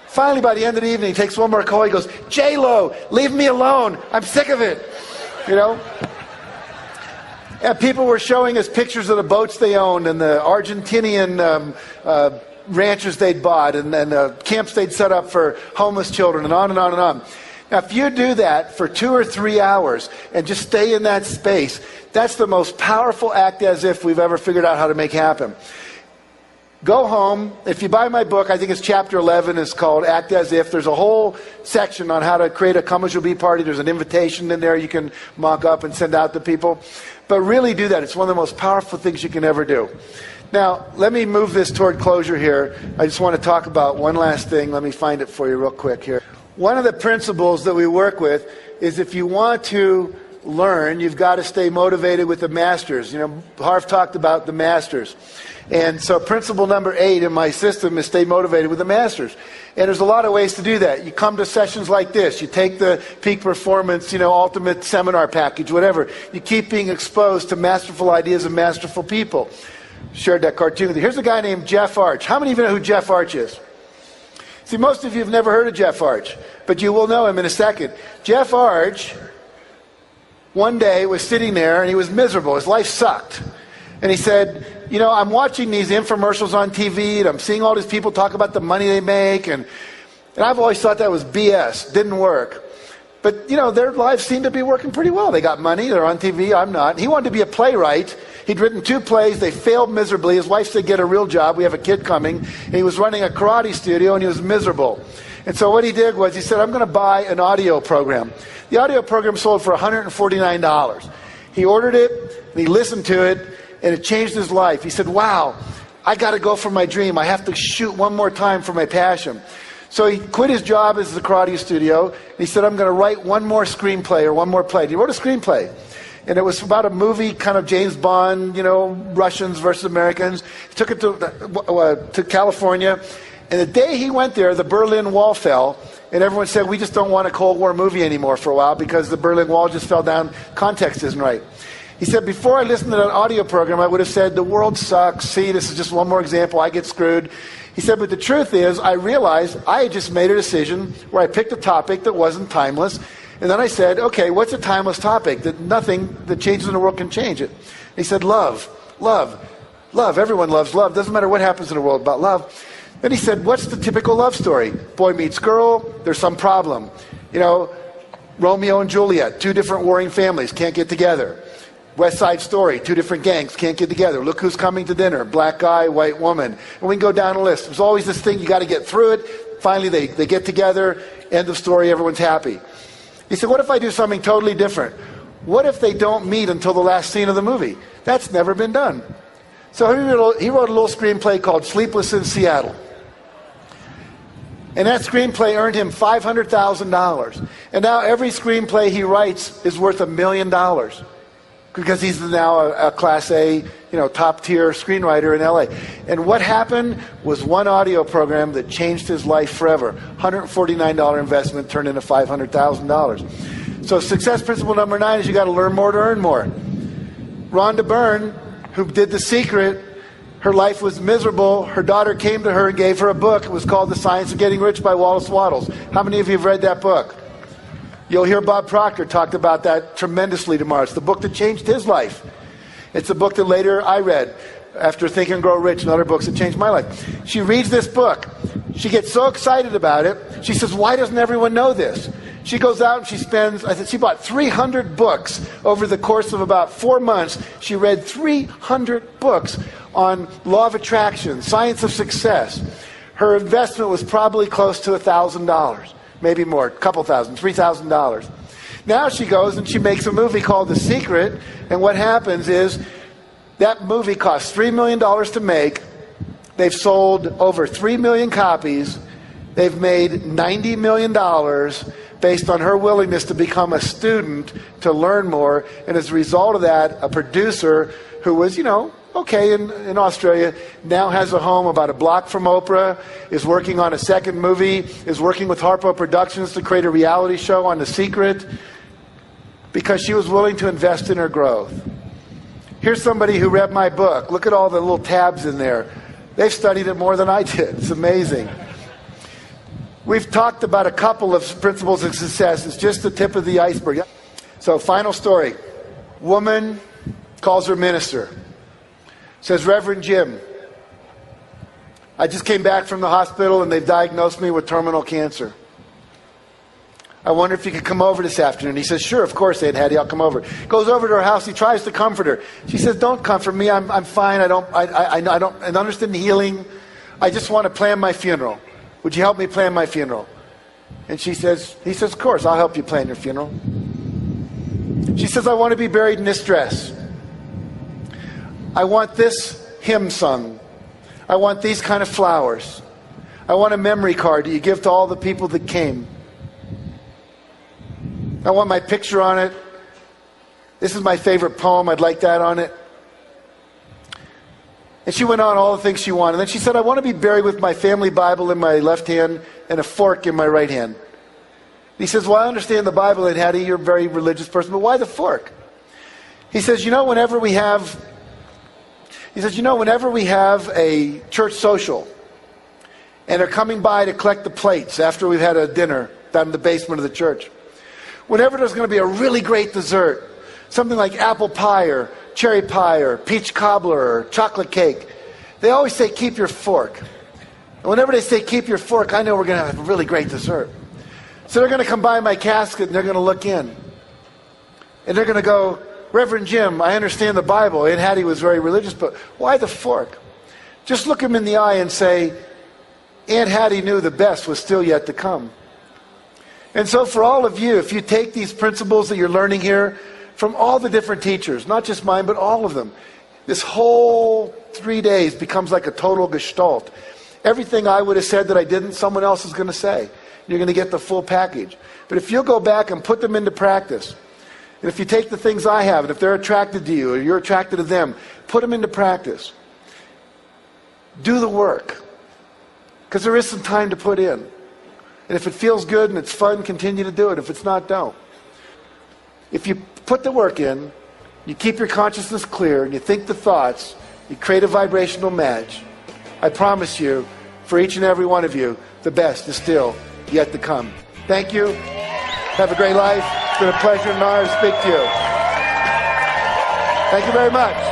Finally, by the end of the evening, he takes one more call. He goes, J-Lo, leave me alone. I'm sick of it. You know? And people were showing us pictures of the boats they owned and the Argentinian ranches they'd bought and the camps they'd set up for homeless children and on and on and on. Now, if you do that for 2 or 3 hours and just stay in that space, that's the most powerful act as if we've ever figured out how to make happen. Go home. If you buy my book, I think it's chapter 11. It's called Act As If. There's a whole section on how to create a Come As You'll Be party. There's an invitation in there you can mock up and send out to people. But really do that. It's one of the most powerful things you can ever do. Now, let me move this toward closure here. I just want to talk about one last thing. Let me find it for you real quick here. One of the principles that we work with is if you want to learn, you've got to stay motivated with the masters. You know, Harv talked about the masters. And so principle number 8 in my system is stay motivated with the masters. And there's a lot of ways to do that. You come to sessions like this. You take the Peak Performance, ultimate seminar package, whatever. You keep being exposed to masterful ideas and masterful people. Shared that cartoon with you. Here's a guy named Jeff Arch. How many of you know who Jeff Arch is? See, most of you have never heard of Jeff Arch, but you will know him in a second. Jeff Arch, one day, was sitting there and he was miserable. His life sucked. And he said, I'm watching these infomercials on TV and I'm seeing all these people talk about the money they make. And I've always thought that was BS. Didn't work. But, their lives seem to be working pretty well. They got money. They're on TV. I'm not. He wanted to be a playwright. He'd written 2 plays. They failed miserably. His wife said, get a real job. We have a kid coming. And he was running a karate studio and he was miserable. And so what he did was he said, I'm going to buy an audio program. The audio program sold for $149. He ordered it and he listened to it and it changed his life. He said, wow, I got to go for my dream. I have to shoot one more time for my passion. So he quit his job as the karate studio. And he said, I'm going to write one more screenplay or one more play. And he wrote a screenplay. And it was about a movie, kind of James Bond, Russians versus Americans. He took it to California. And the day he went there, the Berlin Wall fell. And everyone said, we just don't want a Cold War movie anymore for a while because the Berlin Wall just fell down. Context isn't right. He said, before I listened to that audio program, I would have said, the world sucks. See, this is just one more example. I get screwed. He said, but the truth is, I realized I had just made a decision where I picked a topic that wasn't timeless. And then I said, okay, what's a timeless topic that nothing that changes in the world can change it? And he said, love. Everyone loves love. Doesn't matter what happens in the world about love. Then he said, what's the typical love story? Boy meets girl, there's some problem. Romeo and Juliet, 2 different warring families, can't get together. West Side Story, 2 different gangs, can't get together. Look who's coming to dinner, black guy, white woman. And we can go down a list. There's always this thing, you got to get through it. Finally, they get together, end of story, everyone's happy. He said, what if I do something totally different? What if they don't meet until the last scene of the movie? That's never been done. So he wrote a little screenplay called Sleepless in Seattle. And that screenplay earned him $500,000. And now every screenplay he writes is worth $1 million. Because he's now a Class A, top-tier screenwriter in LA. And what happened was one audio program that changed his life forever. $149 investment turned into $500,000. So success principle number 9 is you got to learn more to earn more. Rhonda Byrne, who did The Secret, her life was miserable. Her daughter came to her and gave her a book. It was called The Science of Getting Rich by Wallace Wattles. How many of you have read that book? You'll hear Bob Proctor talk about that tremendously tomorrow. It's the book that changed his life. It's a book that later I read after Think and Grow Rich and other books that changed my life. She reads this book. She gets so excited about it. She says, why doesn't everyone know this? She goes out and she bought 300 books over the course of about 4 months. She read 300 books on law of attraction, science of success. Her investment was probably close to $1,000. Maybe more, a couple thousand, $3,000. Now she goes and she makes a movie called The Secret, and what happens is that movie costs $3 million to make. They've sold over 3 million copies. They've made $90 million based on her willingness to become a student, to learn more, and as a result of that, a producer who was, okay in Australia, now has a home about a block from Oprah, is working on a second movie, is working with Harpo Productions to create a reality show on The Secret. because she was willing to invest in her growth. Here's somebody who read my book. Look at all the little tabs in there. They've studied it more than I did. It's amazing. We've talked about a couple of principles of success. It's just the tip of the iceberg. So, final story. Woman calls her minister. Says, Reverend Jim, I just came back from the hospital and they've diagnosed me with terminal cancer. I wonder if you could come over this afternoon. He says, sure, of course, Aunt Hattie, I'll come over. Goes over to her house. He tries to comfort her. She says, don't comfort me. I'm fine. I don't understand healing. I just want to plan my funeral. Would you help me plan my funeral? And he says, of course, I'll help you plan your funeral. She says, I want to be buried in this dress. I want this hymn sung. I want these kind of flowers. I want a memory card that you give to all the people that came. I want my picture on it. This is my favorite poem. I'd like that on it. And she went on all the things she wanted. And then she said, I want to be buried with my family Bible in my left hand and a fork in my right hand. He says, well, I understand the Bible, and Hattie, you're a very religious person, but why the fork? He says, whenever we have a church social, and they're coming by to collect the plates after we've had a dinner down in the basement of the church, whenever there's going to be a really great dessert, something like apple pie or cherry pie or peach cobbler or chocolate cake, they always say, keep your fork. And whenever they say, keep your fork, I know we're going to have a really great dessert. So they're going to come by my casket and they're going to look in. And they're going to go, Reverend Jim, I understand the Bible. Aunt Hattie was very religious, but why the fork? Just look him in the eye and say, Aunt Hattie knew the best was still yet to come. And so for all of you, if you take these principles that you're learning here from all the different teachers, not just mine, but all of them, this whole 3 days becomes like a total gestalt. Everything I would have said that I didn't, someone else is going to say. You're going to get the full package. But if you'll go back and put them into practice, and if you take the things I have, and if they're attracted to you, or you're attracted to them, put them into practice. Do the work. Because there is some time to put in. And if it feels good and it's fun, continue to do it. If it's not, don't. If you put the work in, you keep your consciousness clear, and you think the thoughts, you create a vibrational match, I promise you, for each and every one of you, the best is still yet to come. Thank you. Have a great life. It's been a pleasure and honor to speak to you. Thank you very much.